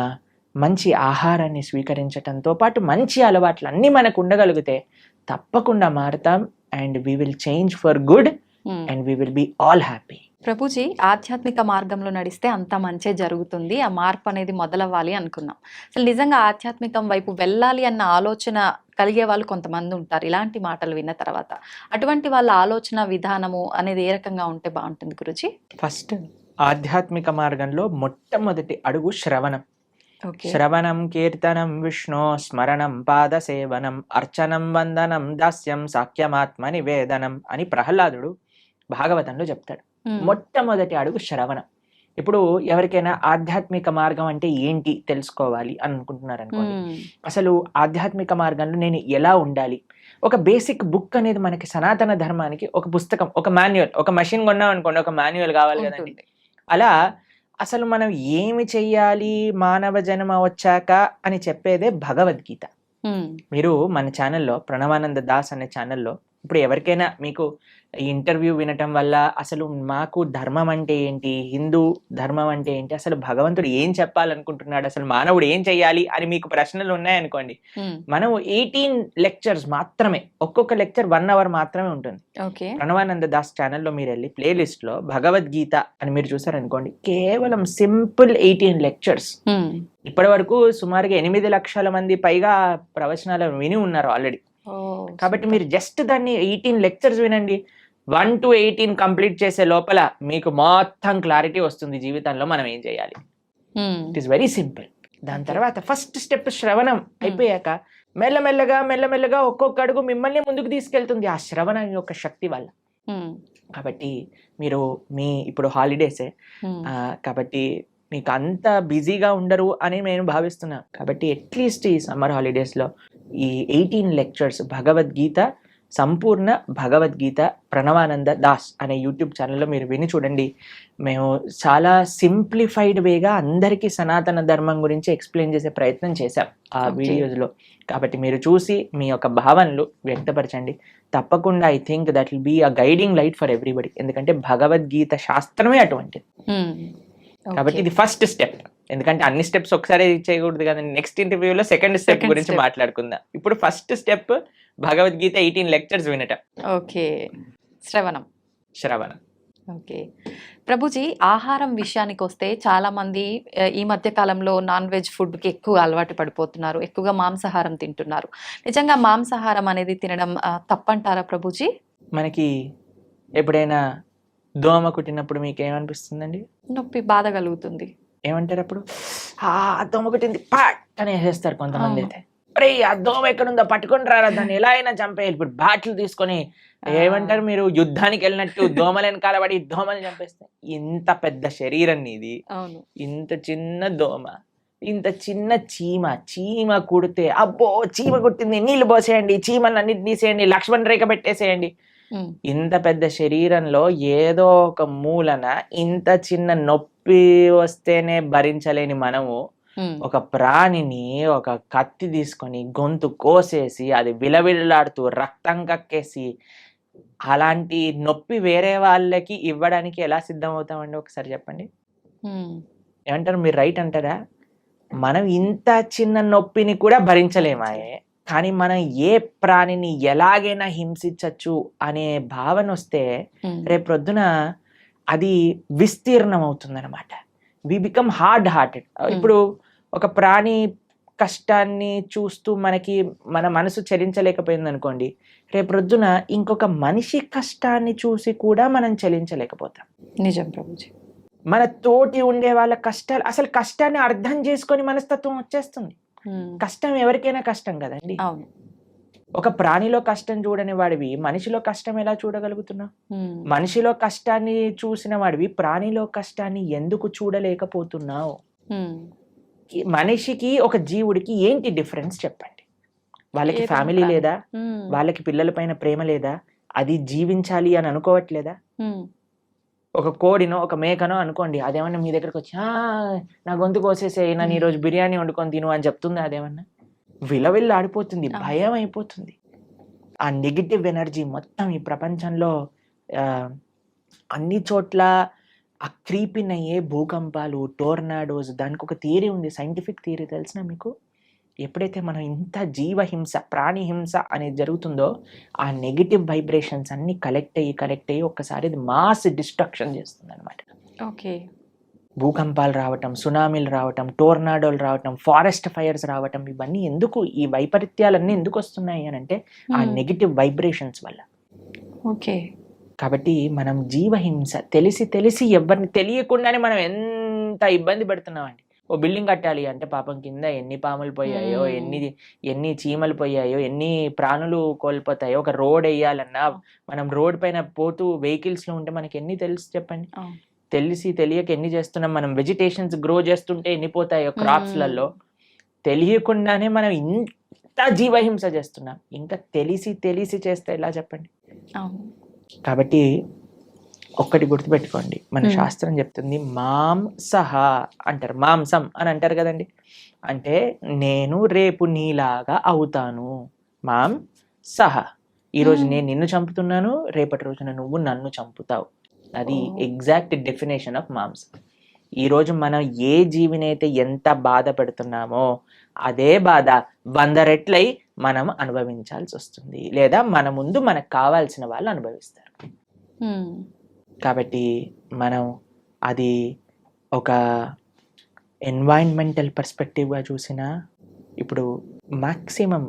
మంచి ఆహారాన్ని స్వీకరించటంతో పాటు మంచి అలవాట్లు అన్నీ మనకు ఉండగలిగితే తప్పకుండా మారుతాం. And we will change for good and we will be all happy. Prabhuji, ఆధ్యాత్మిక మార్గంలో నడిస్తే అంత మంచే జరుగుతుంది, ఆ మార్పు అనేది మొదలవ్వాలి అనుకున్నాం. అసలు నిజంగా ఆధ్యాత్మికం వైపు వెళ్ళాలి అన్న ఆలోచన కలిగే వాళ్ళు కొంతమంది ఉంటారు ఇలాంటి మాటలు విన్న తర్వాత. అటువంటి వాళ్ళ ఆలోచన విధానము అనేది ఏ రకంగా ఉంటే బాగుంటుంది గురుజీ? ఫస్ట్ ఆధ్యాత్మిక మార్గంలో మొట్టమొదటి అడుగు శ్రవణం. ఓకే. శ్రవణం కీర్తనం విష్ణు స్మరణం పాద సేవనం అర్చనం వందనం దాస్యం సాఖ్యమాత్మ నివేదనం అని ప్రహ్లాదుడు భాగవతంలో చెప్తాడు. మొట్టమొదటి అడుగు శ్రవణం. ఇప్పుడు ఎవరికైనా ఆధ్యాత్మిక మార్గం అంటే ఏంటి తెలుసుకోవాలి అని అనుకుంటున్నారు అనుకోండి, అసలు ఆధ్యాత్మిక మార్గంలో నేను ఎలా ఉండాలి, ఒక బేసిక్ బుక్ అనేది మనకి సనాతన ధర్మానికి ఒక పుస్తకం, ఒక మాన్యువల్, ఒక మెషిన్ కొన్నాం అనుకోండి ఒక మాన్యువల్ కావాలి కదండి. అలా అసలు మనం ఏమి చెయ్యాలి మానవ జన్మ వచ్చాక అని చెప్పేదే భగవద్గీత. మీరు మన ఛానల్లో ప్రణవానంద దాస్ అనే ఛానల్లో ఇప్పుడు ఎవరికైనా మీకు ఈ ఇంటర్వ్యూ వినటం వల్ల అసలు మాకు ధర్మం అంటే ఏంటి, హిందూ ధర్మం అంటే ఏంటి, అసలు భగవంతుడు ఏం చెప్పాలనుకుంటున్నాడు, అసలు మానవుడు ఏం చెయ్యాలి అని మీకు ప్రశ్నలు ఉన్నాయనుకోండి, మనం 18 లెక్చర్స్ మాత్రమే, ఒక్కొక్క లెక్చర్ 1 hour మాత్రమే ఉంటుంది. ప్రణవానంద దాస్ ఛానల్లో మీరు వెళ్ళి ప్లేలిస్ట్ లో భగవద్గీత అని మీరు చూసారనుకోండి, కేవలం సింపుల్ 18 లెక్చర్స్. ఇప్పటి వరకు సుమారుగా 8 లక్షల మంది పైగా ప్రవచనాలు విని ఉన్నారు ఆల్రెడీ. కాబట్టి మీరు జస్ట్ దాన్ని 18 లెక్చర్స్ వినండి, 1 to 18 కంప్లీట్ చేసే లోపల మీకు మొత్తం క్లారిటీ వస్తుంది జీవితంలో మనం ఏం చేయాలి. It is very simple. దాని తర్వాత ఫస్ట్ స్టెప్ శ్రవణం అయిపోయాక మెల్లమెల్లగా ఒక్కొక్క అడుగు మిమ్మల్ని ముందుకు తీసుకెళ్తుంది ఆ శ్రవణం యొక్క శక్తి వల్ల. కాబట్టి మీరు ఇప్పుడు హాలిడేసే కాబట్టి మీకు అంత బిజీగా ఉండరు అని నేను భావిస్తున్నా. కాబట్టి అట్లీస్ట్ ఈ సమ్మర్ హాలిడేస్లో ఈ 18 లెక్చర్స్ భగవద్గీత, సంపూర్ణ భగవద్గీత ప్రణవానంద దాస్ అనే యూట్యూబ్ ఛానల్లో మీరు విని చూడండి. మేము చాలా సింప్లిఫైడ్ వేగా అందరికీ సనాతన ధర్మం గురించి ఎక్స్ప్లెయిన్ చేసే ప్రయత్నం చేశాం ఆ వీడియోస్లో. కాబట్టి మీరు చూసి మీ యొక్క భావనలు వ్యక్తపరచండి. తప్పకుండా I think that will be a guiding light for everybody. ఎందుకంటే భగవద్గీత శాస్త్రమే అటువంటిది. కాబట్టి ఇది ఫస్ట్ స్టెప్. ఎందుకంటే అన్ని స్టెప్స్ ఒకసారి చేయకూడదు కదా. నెక్స్ట్ ఇంటర్వ్యూలో సెకండ్ స్టెప్ గురించి మాట్లాడుకుందాం. ఇప్పుడు ఫస్ట్ స్టెప్ భగవద్గీత 18 లెక్చర్స్ వినటం. ఓకే. శ్రవణం. ఓకే. ప్రభుజీ, ఆహారం విషయానికి వస్తే చాలా మంది ఈ మధ్య కాలంలో నాన్ వెజ్ ఫుడ్ కి ఎక్కువ అలవాటు పడిపోతున్నారు, ఎక్కువగా మాంసాహారం తింటున్నారు. నిజంగా మాంసాహారం అనేది తినడం తప్పంటారా ప్రభుజీ? మనకి ఎప్పుడైనా దోమ కుట్టినప్పుడు మీకు ఏమనిపిస్తుందండి? నొప్పి, బాధ కలుగుతుంది. ఏమంటారు అప్పుడు? దోమ కుట్టింది పాట్ అని వేసేస్తారు కొంతమంది. అయితే అరే ఆ దోమ ఎక్కడుందో పట్టుకొని రారా, దాన్ని ఎలా అయినా చంపేయాలి. ఇప్పుడు బాటిల్ తీసుకొని ఏమంటారు, మీరు యుద్ధానికి వెళ్ళినట్టు దోమలు వెనకాల పడి దోమని చంపేస్తే. ఇంత పెద్ద శరీరం నీది, ఇంత చిన్న దోమ, ఇంత చిన్న చీమ కుడితే అబ్బో చీమ కుట్టింది నీళ్లు పోసేయండి, చీమలు అన్నిటి తీసేయండి, లక్ష్మణ్ రేఖ పెట్టేసేయండి. ఇంత పెద్ద శరీరంలో ఏదో ఒక మూలన ఇంత చిన్న నొప్పి వస్తేనే భరించలేని మనము ఒక ప్రాణిని ఒక కత్తి తీసుకొని గొంతు కోసేసి అది విలవిల్లాడుతూ రక్తం కక్కేసి అలాంటి నొప్పి వేరే వాళ్ళకి ఇవ్వడానికి ఎలా సిద్ధం అవుతామండి? ఒకసారి చెప్పండి. ఏమంటారు మీరు? రైట్ అంటారా? మనం ఇంత చిన్న నొప్పిని కూడా భరించలేమాయే, కానీ మనం ఏ ప్రాణిని ఎలాగైనా హింసించచ్చు అనే భావన వస్తే రేపొద్దున అది విస్తీర్ణం అవుతుందన్నమాట. We become hard hearted. ఇప్పుడు ఒక ప్రాణి కష్టాన్ని చూస్తూ మన మనసు చలించలేకపోయింది అనుకోండి, రేపొద్దున ఇంకొక మనిషి కష్టాన్ని చూసి కూడా మనం చలించలేకపోతాం. నిజం ప్రభుజీ. మన తోటి ఉండే వాళ్ళ కష్టాలు, అసలు కష్టాన్ని అర్థం చేసుకొని మనస్తత్వం వచ్చేస్తుంది. కష్టం ఎవరికైనా కష్టం కదండి. ఒక ప్రాణిలో కష్టం చూడని వాడివి మనిషిలో కష్టం ఎలా చూడగలుగుతున్నావు? మనిషిలో కష్టాన్ని చూసిన వాడివి ప్రాణిలో కష్టాన్ని ఎందుకు చూడలేకపోతున్నావు? మనిషికి ఒక జీవుడికి ఏంటి డిఫరెన్స్ చెప్పండి? వాళ్ళకి ఫ్యామిలీ లేదా? వాళ్ళకి పిల్లల పైన ప్రేమ లేదా? అది జీవించాలి అని అనుకోవట్లేదా? ఒక కోడినో ఒక మేకనో అనుకోండి, అదేమన్నా మీ దగ్గరకు వచ్చి నా గొంతు కోసేసేయి, నన్ను ఈరోజు బిర్యానీ వండుకొని తిను అని చెప్తుందా? అదేమన్నా విలవిల్లు ఆడిపోతుంది, భయం అయిపోతుంది. ఆ నెగిటివ్ ఎనర్జీ మొత్తం ఈ ప్రపంచంలో అన్ని చోట్ల ఆ క్రీపిన్ అయ్యే భూకంపాలు, టోర్నాడోస్, దానికి ఒక థియరీ ఉంది, సైంటిఫిక్ థియరీ తెలిసిన మీకు? ఎప్పుడైతే మనం ఇంత జీవహింస, ప్రాణి హింస అనేది జరుగుతుందో ఆ నెగిటివ్ వైబ్రేషన్స్ అన్ని కలెక్ట్ అయ్యి ఒక్కసారి అది మాస్ డిస్ట్రక్షన్ చేస్తుంది అనమాట. ఓకే. భూకంపాలు రావటం, సునామీలు రావటం, టోర్నాడోలు రావటం, ఫారెస్ట్ ఫైర్స్ రావటం, ఇవన్నీ ఎందుకు, ఈ వైపరీత్యాలన్నీ ఎందుకు వస్తున్నాయి అని అంటే ఆ నెగిటివ్ వైబ్రేషన్స్ వల్ల. ఓకే. కాబట్టి మనం జీవహింస తెలిసి ఎవరిని తెలియకుండానే మనం ఎంత ఇబ్బంది పెడుతున్నామండి. ఓ బిల్డింగ్ కట్టాలి అంటే పాపం కింద ఎన్ని పాములు పోయాయో, ఎన్ని చీమలు పోయాయో, ఎన్ని ప్రాణులు కోల్పోతాయో. ఒక రోడ్ వేయాలన్నా మనం రోడ్ పైన పోతూ వెహికల్స్ లో ఉంటే మనకి ఎన్ని తెలుసు చెప్పండి? తెలియక ఎన్ని చేస్తున్నాం మనం. వెజిటేషన్స్ గ్రో చేస్తుంటే ఎన్ని పోతాయో క్రాప్స్ లలో. తెలియకుండానే మనం ఇంత జీవహింస చేస్తున్నాం. ఇంకా తెలిసి చేస్తే ఎలా చెప్పండి? కాబట్టి ఒక్కటి గుర్తుపెట్టుకోండి, మన శాస్త్రం చెప్తుంది మాంసహ అంటారు, మాంసం అని అంటారు కదండి. అంటే నేను రేపు నీలాగా అవుతాను. మాంసహ, ఈరోజు నేను నిన్ను చంపుతున్నాను, రేపటి రోజున నువ్వు నన్ను చంపుతావు. అది ఎగ్జాక్ట్ డెఫినేషన్ ఆఫ్ మాంసం. ఈరోజు మనం ఏ జీవినైతే ఎంత బాధ పెడుతున్నామో అదే బాధ 100 రెట్లై మనం అనుభవించాల్సి వస్తుంది, లేదా మన ముందు మనకు కావాల్సిన వాళ్ళు అనుభవిస్తారు. కాబట్టి మనం అది ఒక ఎన్వైరన్మెంటల్ పర్స్పెక్టివ్గా చూసినా, ఇప్పుడు మ్యాక్సిమం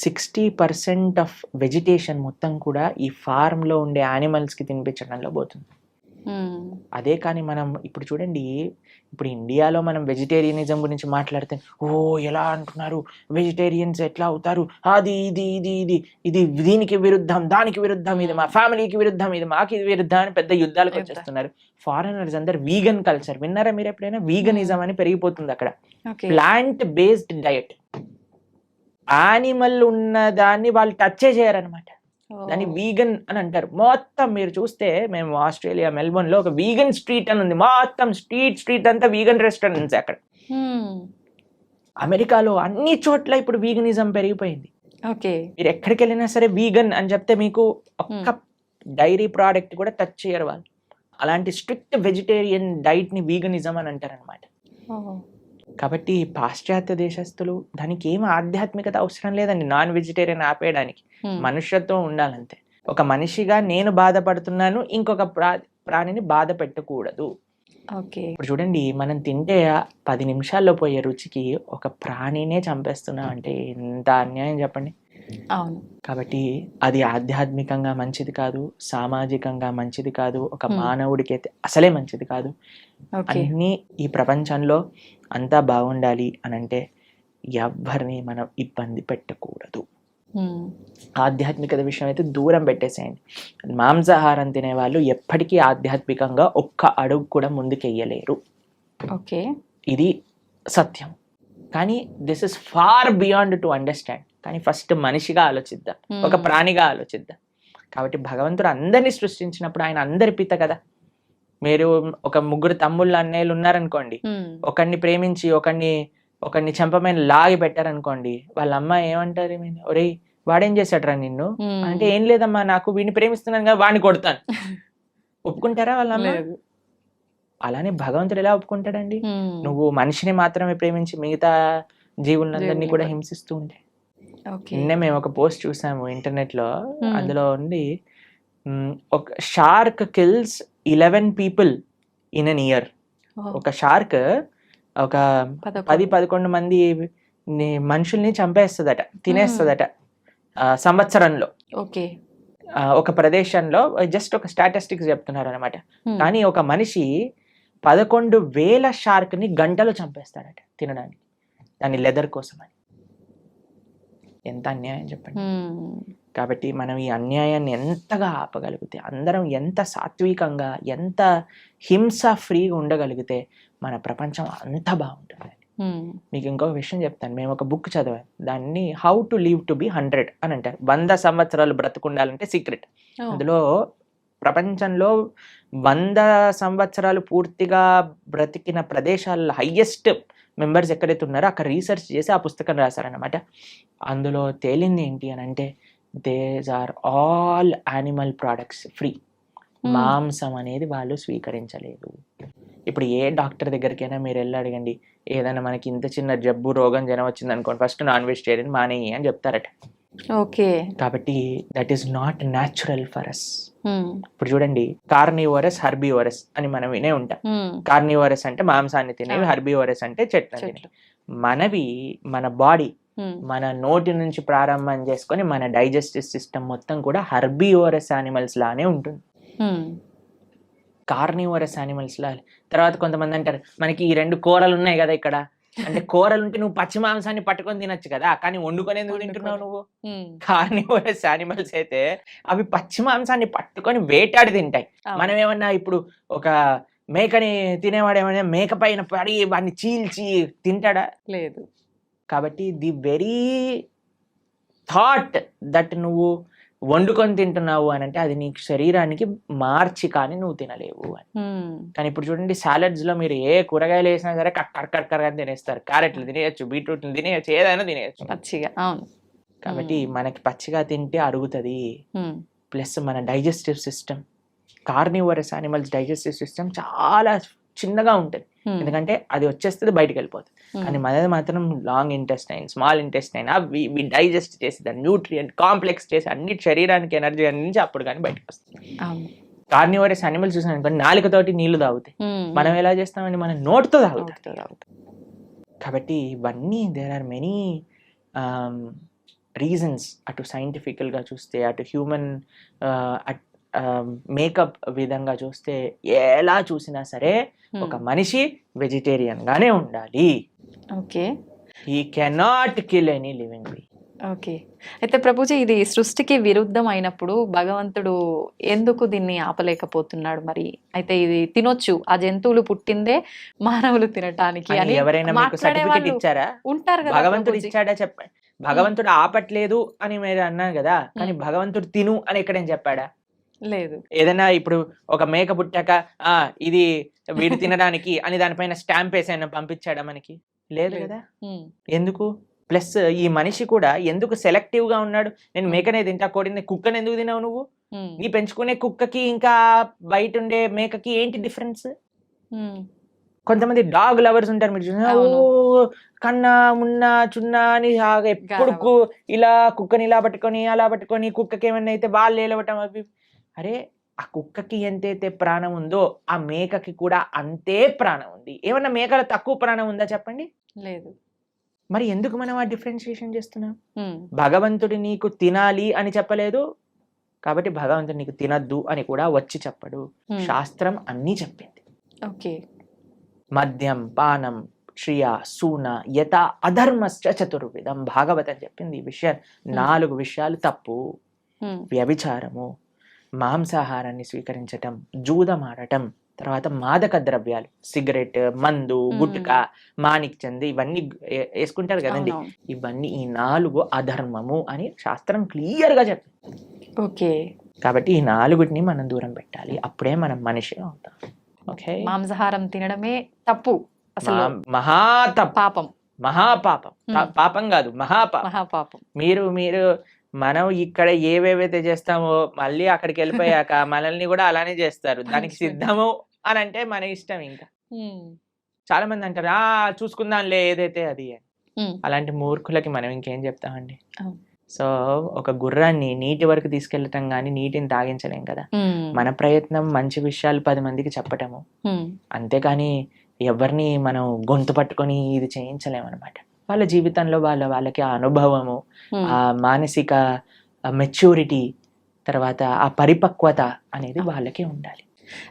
60% ఆఫ్ వెజిటేషన్ మొత్తం కూడా ఈ ఫార్మ్లో ఉండే యానిమల్స్కి తినిపించడంలో పోతుంది. అదే కానీ మనం ఇప్పుడు చూడండి, ఇప్పుడు ఇండియాలో మనం వెజిటేరియనిజం గురించి మాట్లాడితే ఎలా అంటున్నారు, వెజిటేరియన్స్ ఎట్లా అవుతారు, అది ఇది ఇది ఇది ఇది దీనికి విరుద్ధం, దానికి విరుద్ధం, ఇది మా ఫ్యామిలీకి విరుద్ధం, ఇది మాకు విరుద్ధం అని పెద్ద యుద్ధాలకు వచ్చేస్తున్నారు. ఫారినర్స్ అందరు వీగన్ కల్చర్ విన్నారా మీరు ఎప్పుడైనా? వీగనిజం అని పెరిగిపోతుంది అక్కడ. ప్లాంట్ బేస్డ్ డయట్, యానిమల్ ఉన్న దాన్ని వాళ్ళు టచ్ చేయరనమాట, దాన్ని వీగన్ అని అంటారు. మొత్తం మీరు చూస్తే, మేము ఆస్ట్రేలియా మెల్బోర్న్ లో ఒక వీగన్ స్ట్రీట్ అని ఉంది, మొత్తం స్ట్రీట్ అంతా వీగన్ రెస్టారెంట్స్ అక్కడ. అమెరికాలో అన్ని చోట్ల ఇప్పుడు వీగనిజం పెరిగిపోయింది. మీరు ఎక్కడికి వెళ్ళినా సరే వీగన్ అని చెప్తే మీకు ఒక్క డైరీ ప్రోడక్ట్ కూడా టచ్ చేయరు వాళ్ళు. అలాంటి స్ట్రిక్ట్ వెజిటేరియన్ డైట్ ని వీగనిజం అని అంటారు అనమాట. కాబట్టి పాశ్చాత్య దేశస్తులు, దానికి ఏం ఆధ్యాత్మికత అవసరం లేదండి నాన్ వెజిటేరియన్ ఆపేయడానికి. మనుష్యత్వం ఉండాలంతే. ఒక మనిషిగా నేను బాధపడుతున్నాను, ఇంకొక ప్రాణిని బాధ పెట్టకూడదు. ఇప్పుడు చూడండి, మనం తింటే 10 నిమిషాల్లో పోయే రుచికి ఒక ప్రాణినే చంపేస్తున్నాం అంటే ఎంత అన్యాయం చెప్పండి. కాబట్టి అది ఆధ్యాత్మికంగా మంచిది కాదు, సామాజికంగా మంచిది కాదు, ఒక మానవుడికి అయితే అసలే మంచిది కాదు. అన్నీ ఈ ప్రపంచంలో అంతా బాగుండాలి అని అంటే ఎవరిని మనం ఇబ్బంది పెట్టకూడదు. ఆధ్యాత్మికత విషయం అయితే దూరం పెట్టేసేయండి. మాంసాహారం తినే వాళ్ళు ఎప్పటికీ ఆధ్యాత్మికంగా ఒక్క అడుగు కూడా ముందుకెయ్యలేరు. ఇది సత్యం. కానీ this is far beyond to understand. కానీ ఫస్ట్ మనిషిగా ఆలోచిద్దాం, ఒక ప్రాణిగా ఆలోచిద్దాం. కాబట్టి భగవంతుడు అందరినీ సృష్టించినప్పుడు ఆయన అందరి పిత కదా. మీరు ఒక 3 తమ్ముళ్ళు అన్నయ్యలు ఉన్నారనుకోండి, ఒకరిని ప్రేమించి ఒకరిని చెంపమైన లాగి పెట్టారనుకోండి, వాళ్ళ అమ్మ ఏమంటారు, ఒరేయ్ వాడేం చేశాడు రా నిన్ను అంటే, ఏం లేదమ్మా నాకు వీడిని ప్రేమిస్తున్నాను కదా వాడిని కొడతాను. ఒప్పుకుంటారా వాళ్ళ అమ్మ? అలానే భగవంతుడు ఎలా ఒప్పుకుంటాడండి? నువ్వు మనిషిని మాత్రమే ప్రేమించి మిగతా జీవులందరినీ కూడా హింసిస్తూ ఉంటే. నిన్నే మేము ఒక పోస్ట్ చూసాము ఇంటర్నెట్ లో, అందులో ఉండి ఒక shark kills 11 people in an year. ఒక షార్క్ ఒక 10-11 మంది మనుషుల్ని చంపేస్తుందట, తినేస్తుందట సంవత్సరంలో. ఒక ప్రదేశంలో జస్ట్ ఒక స్టాటిస్టిక్స్ చెప్తున్నారు అనమాట. కానీ ఒక మనిషి 11,000 షార్క్ ని గంటలో చంపేస్తాడట తినడానికి, దాని లెదర్ కోసం అని. ఎంత అన్యాయం చెప్పండి. కాబట్టి మనం ఈ అన్యాయాన్ని ఎంతగా ఆపగలిగితే, అందరం ఎంత సాత్వికంగా, ఎంత హింస ఫ్రీగా ఉండగలిగితే మన ప్రపంచం అంత బాగుంటుంది. మీకు ఇంకొక విషయం చెప్తాను. మేము ఒక బుక్ చదివాం, దాన్ని how to live to be 100 అని అంటారు. 100 సంవత్సరాలు బ్రతుకుండాలంటే సీక్రెట్. అందులో ప్రపంచంలో 100 సంవత్సరాలు పూర్తిగా బ్రతికిన ప్రదేశాల్లో హైయెస్ట్ మెంబర్స్ ఎక్కడైతే ఉన్నారో అక్కడ రీసెర్చ్ చేసి ఆ పుస్తకం రాశారనమాట. అందులో తేలింది ఏంటి అని అంటే, these are all animal products free. మాంసం అనేది వాళ్ళు స్వీకరించలేదు. ఇప్పుడు ఏ డాక్టర్ దగ్గరికైనా మీరు వెళ్ళి అడగండి, ఏదైనా మనకి ఇంత చిన్న జబ్బు రోగం జనం వచ్చింది అనుకోండి, ఫస్ట్ నాన్ వెజిటేరియన్ మానేయి అని చెప్తారట. ఓకే. కాబట్టి that is not natural for us. ఇప్పుడు చూడండి, కార్నివోరస్, హర్బివోరస్ అని మనం వినే ఉంటాం. కార్నివోరస్ అంటే మాంసాన్ని తినేవి, హర్బివోరస్ అంటే చెట్లు తినేవి. మనవి మన బాడీ మన నోటి నుంచి ప్రారంభం చేసుకొని మన డైజెస్టివ్ సిస్టమ్ మొత్తం కూడా హర్బివోరస్ యానిమల్స్ లానే ఉంటుంది, కార్నివోరస్ యానిమల్స్ లా. తర్వాత కొంతమంది అంటారు, మనకి ఈ 2 కూరలు ఉన్నాయి కదా ఇక్కడ, అంటే కూరలు ఉంటే నువ్వు పచ్చి మాంసాన్ని పట్టుకొని తినొచ్చు కదా, కానీ వండుకొని ఎందుకు తింటున్నావు నువ్వు? కార్నివోరస్ యానిమల్స్ అయితే అవి పచ్చి మాంసాన్ని పట్టుకొని వేటాడి తింటాయి. మనం ఏమన్నా ఇప్పుడు ఒక మేకని తినేవాడు ఏమన్నా మేక పైన పడి వాడిని చీల్చి తింటాడా? లేదు. కాబట్టి ది వెరీ థాట్ దట్ నువ్వు వండుకొని తింటున్నావు అని అంటే అది నీ శరీరానికి మార్చి కానీ నువ్వు తినలేవు అని. కానీ ఇప్పుడు చూడండి, సాలడ్స్ లో మీరు ఏ కూరగాయలు వేసినా సరే కక్కర్ అని తినేస్తారు. క్యారెట్లు తినేయచ్చు, బీట్రూట్లు తినేయచ్చు, ఏదైనా తినేయచ్చు పచ్చిగా. అవును. కాబట్టి మనకి పచ్చిగా తింటే అరుగుతుంది. ప్లస్ మన digestive system, carnivorous animals digestive system చాలా చిన్నగా ఉంటుంది, ఎందుకంటే అది వచ్చేస్తుంది బయటకు వెళ్ళిపోతుంది. కానీ మనది మాత్రం లాంగ్ ఇంటెస్టైన్, స్మాల్ ఇంటెస్టైన్, అవి డైజెస్ట్ చేసి దాన్ని న్యూట్రియంట్ కాంప్లెక్స్ చేసి అన్ని శరీరానికి ఎనర్జీ అందించి అప్పుడు కానీ బయటకు వస్తుంది. కార్నివోరస్ యానిమల్స్ చూసాను అనుకోండి, నాలుకతోటి నీళ్లు తాగుతాయి. మనం ఎలా చేస్తామండి? మనం నోటితో తాగుతాం. కాబట్టి ఇవన్నీ దేర్ ఆర్ మెనీ రీజన్స్. అటు సైంటిఫికల్గా చూస్తే, అటు హ్యూమన్ మేకప్ విధంగా చూస్తే, ఎలా చూసినా సరే ఒక మనిషి వెజిటేరియన్ గానే ఉండాలి. Okay. He cannot kill any living being. Okay. అయితే ప్రభుజీ, ఇది సృష్టికి విరుద్ధం అయినప్పుడు భగవంతుడు ఎందుకు దీన్ని ఆపలేకపోతున్నాడు మరి? అయితే ఇది తినొచ్చు, ఆ జంతువులు పుట్టిందే మానవులు తినటానికి అని ఎవరైనా మీకు సర్టిఫికెట్ ఇచ్చారా? ఉంటారు కదా. భగవంతుడు ఇచ్చాడా చెప్పండి. భగవంతుడు ఆపట్లేదు అని మీరు అన్నారు కదా, కానీ భగవంతుడు తిను అని ఎక్కడేం చెప్పాడా? లేదు. ఏదైనా ఇప్పుడు ఒక మేక పుట్టాక ఇది వీడు తినడానికి అని దానిపైన స్టాంప్ వేసి ఆయన పంపించాడా మనకి? లేదు కదా. ఎందుకు? ప్లస్ ఈ మనిషి కూడా ఎందుకు సెలెక్టివ్ గా ఉన్నాడు? నేను మేకనే తింటా, కోడిని, కుక్కని ఎందుకు తినావు నువ్వు? నీ పెంచుకునే కుక్కకి ఇంకా బయట ఉండే మేకకి ఏంటి డిఫరెన్స్? కొంతమంది డాగ్ లవర్స్ ఉంటారు, మీరు చూసిన కన్నా మున్నా చున్నా అని ఎప్పుడు ఇలా కుక్కని ఇలా పట్టుకొని అలా పట్టుకొని, కుక్కకి ఏమన్నా అయితే వాళ్ళు ఏలవటం అవి. అరే, ఆ కుక్కకి ఎంతైతే ప్రాణం ఉందో ఆ మేకకి కూడా అంతే ప్రాణం ఉంది. ఏమన్నా మేకల తక్కువ ప్రాణం ఉందా చెప్పండి? లేదు. మరి ఎందుకు మనం ఆ డిఫరెన్షియేషన్ చేస్తున్నాం? భగవంతుడి నీకు తినాలి అని చెప్పలేదు, కాబట్టి భగవంతుడు నీకు తినద్దు అని కూడా వచ్చి చెప్పడు. శాస్త్రం అన్నీ చెప్పింది. ఓకే. మద్యం, పానం, శ్రియ, సూన, యత అధర్మశ్చ చతుర్విధం. భాగవతం చెప్పింది ఈ విషయాలు. 4 విషయాలు తప్పు. వ్యభిచారము, మాంసాహారాన్ని స్వీకరించటం, జూదమాడటం, తర్వాత మాదక ద్రవ్యాలు, సిగరెట్, మందు, గుట్కా, మాణిక్ చంద్, ఇవన్నీ వేసుకుంటారు కదండి, ఇవన్నీ ఈ 4 అధర్మము అని శాస్త్రం క్లియర్ గా చెప్పింది. ఓకే. కాబట్టి ఈ 4ని మనం దూరం పెట్టాలి, అప్పుడే మనం మనిషిగా అవుతాం. ఓకే. మాంసాహారం తినడమే తప్పు, అసలు పాపం, మహాపాపం. పాపం కాదు, మహాపాపం. మీరు మనం ఇక్కడ ఏవేవైతే చేస్తామో మళ్ళీ అక్కడికి వెళ్ళిపోయాక మనల్ని కూడా అలానే చేస్తారు. దానికి సిద్ధము అని అంటే మన ఇష్టం. ఇంకా చాలా మంది అంటారు, చూసుకుందాంలే ఏదైతే అది అని. అలాంటి మూర్ఖులకి మనం ఇంకేం చెప్తామండి? సో ఒక గుర్రాన్ని నీటి వరకు తీసుకెళ్ళటం కానీ నీటిని తాగించలేం కదా. మన ప్రయత్నం మంచి విషయాలు 10 మందికి చెప్పటము, అంతేకాని ఎవరిని మనం గొంతు పట్టుకొని ఇది చేయించలేమన్నమాట. వాళ్ళ జీవితంలో వాళ్ళకి ఆ అనుభవము, ఆ మానసిక మెచ్యూరిటీ, తర్వాత ఆ పరిపక్వత అనేది వాళ్ళకే ఉండాలి.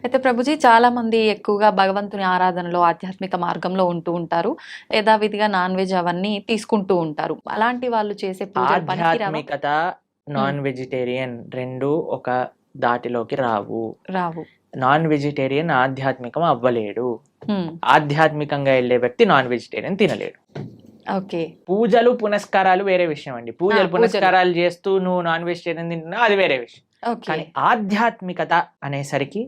అయితే ప్రభుజీ చాలా మంది ఎక్కువగా భగవంతుని ఆరాధనలో ఆధ్యాత్మిక మార్గంలో ఉంటూ ఉంటారు, యథావిధిగా నాన్ వెజ్ అవన్నీ తీసుకుంటూ ఉంటారు. అలాంటి వాళ్ళు చేసే పూజలు పనికిరావా? ఆధ్యాత్మికత నాన్ వెజిటేరియన్ రెండు ఒక దాటిలోకి రావు. రావు. నాన్ వెజిటేరియన్ ఆధ్యాత్మికం అవ్వలేడు. ఉమ్, ఆధ్యాత్మికంగా వెళ్ళే వ్యక్తి నాన్ వెజిటేరియన్ తినలేడు. ఓకే. పూజలు పునస్కారాలు వేరే విషయం అండి. పూజలు పూజలు. పునస్కారాలు చేస్తూ నువ్వు నాన్ వెజిటేరియన్ తింటున్నా అది వేరే విషయం. ఓకే. కానీ ఆధ్యాత్మికత అనేసరికి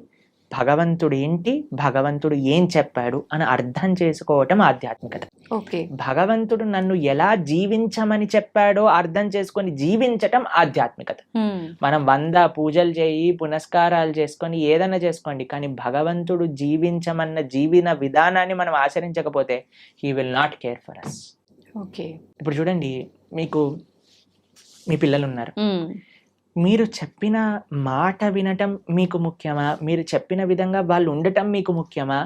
భగవంతుడు ఏంటి, భగవంతుడు ఏం చెప్పాడు అని అర్థం చేసుకోవటం ఆధ్యాత్మికత. ఓకే. భగవంతుడు నన్ను ఎలా జీవించమని చెప్పాడో అర్థం చేసుకొని జీవించటం ఆధ్యాత్మికత. ఉమ్, మనం 100 పూజలు చేయి, పునస్కారాలు చేసుకొని ఏదైనా చేసుకోండి, కానీ భగవంతుడు జీవించమన్న జీవన విధానాన్ని మనం ఆచరించకపోతే he will not care for us. Okay. ఇప్పుడు చూడండి, మీకు మీ పిల్లలు ఉన్నారు. ఉమ్, మీరు చెప్పిన మాట వినటం మీకు ముఖ్యమా? మీరు చెప్పిన విధంగా వాళ్ళు ఉండటం మీకు ముఖ్యమా?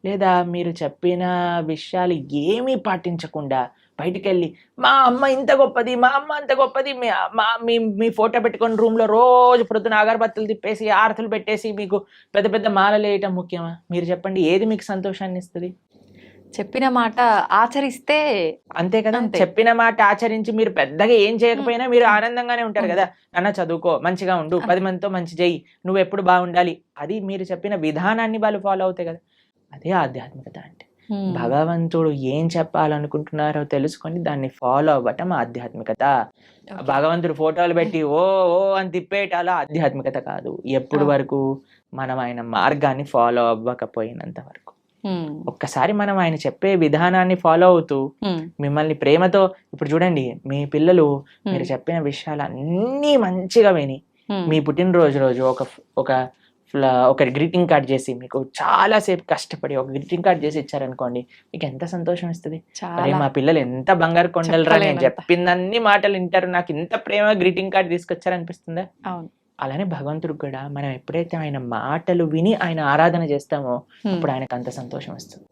లేదా మీరు చెప్పిన విషయాలు ఏమీ పాటించకుండా బయటికెళ్ళి మా అమ్మ ఇంత గొప్పది, మా అమ్మ అంత గొప్పది, మీ ఫోటో పెట్టుకొని రూమ్లో రోజు ప్రొద్దున అగరబత్తులు తిప్పేసి ఆరతులు పెట్టేసి మీకు పెద్ద పెద్ద మాలలు వేయటం ముఖ్యమా? మీరు చెప్పండి, ఏది మీకు సంతోషాన్ని ఇస్తుంది? చెప్పిన మాట ఆచరిస్తే అంతే కదా. అంతే. చెప్పిన మాట ఆచరించి మీరు పెద్దగా ఏం చేయకపోయినా మీరు ఆనందంగానే ఉంటారు కదా. నాన్న చదువుకో, మంచిగా ఉండు, 10 మందితో మంచి చెయ్యి, నువ్వు ఎప్పుడు బాగుండాలి, అది మీరు చెప్పిన విధానాన్ని వాళ్ళు ఫాలో అవుతాయి కదా. అదే ఆధ్యాత్మికత అంటే. ఉమ్, భగవంతుడు ఏం చెప్పాలనుకుంటున్నారో తెలుసుకొని దాన్ని ఫాలో అవ్వటం ఆధ్యాత్మికత. ఓకే. భగవంతుడు ఫోటోలు పెట్టి ఓ ఓ అని తిప్పేటాల ఆధ్యాత్మికత కాదు. ఎప్పుడు వరకు మనం ఆయన మార్గాన్ని ఫాలో అవ్వకపోయినంత వరకు. ఉమ్, ఒక్కసారి మనం ఆయన చెప్పే విధానాన్ని ఫాలో అవుతూ ఉమ్, మిమ్మల్ని ప్రేమతో, ఇప్పుడు చూడండి మీ పిల్లలు మీరు చెప్పిన విషయాలు అన్నీ మంచిగా విని ఉమ్, మీ పుట్టినరోజు రోజు ఒక గ్రీటింగ్ కార్డ్ చేసి మీకు చాలా సేపు కష్టపడి ఒక గ్రీటింగ్ కార్డ్ చేసి ఇచ్చారనుకోండి, మీకు ఎంత సంతోషం ఇస్తుంది. అరే చాలా మా పిల్లలు ఎంత బంగారు కొండలరా, నేను చెప్పలేనంత. చెప్పిందన్ని మాటలు వింటారు, నాకు ఇంత ప్రేమ గ్రీటింగ్ కార్డ్ తీసుకొచ్చారనిపిస్తుందా? అవును. అలానే భగవంతుడికి కూడా మనం ఎప్పుడైతే ఆయన మాటలు విని ఆయన ఆరాధన చేస్తామో ఉమ్, అప్పుడు ఆయనకు అంత సంతోషం వస్తుంది.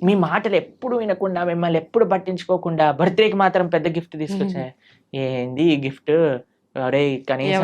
మీ మాటలు ఎప్పుడు వినకుండా, మిమ్మల్ని ఎప్పుడు పట్టించుకోకుండా బర్త్డేకి మాత్రం పెద్ద గిఫ్ట్ తీసుకొచ్చా, ఏంది ఈ గిఫ్ట్, అరే కనీసం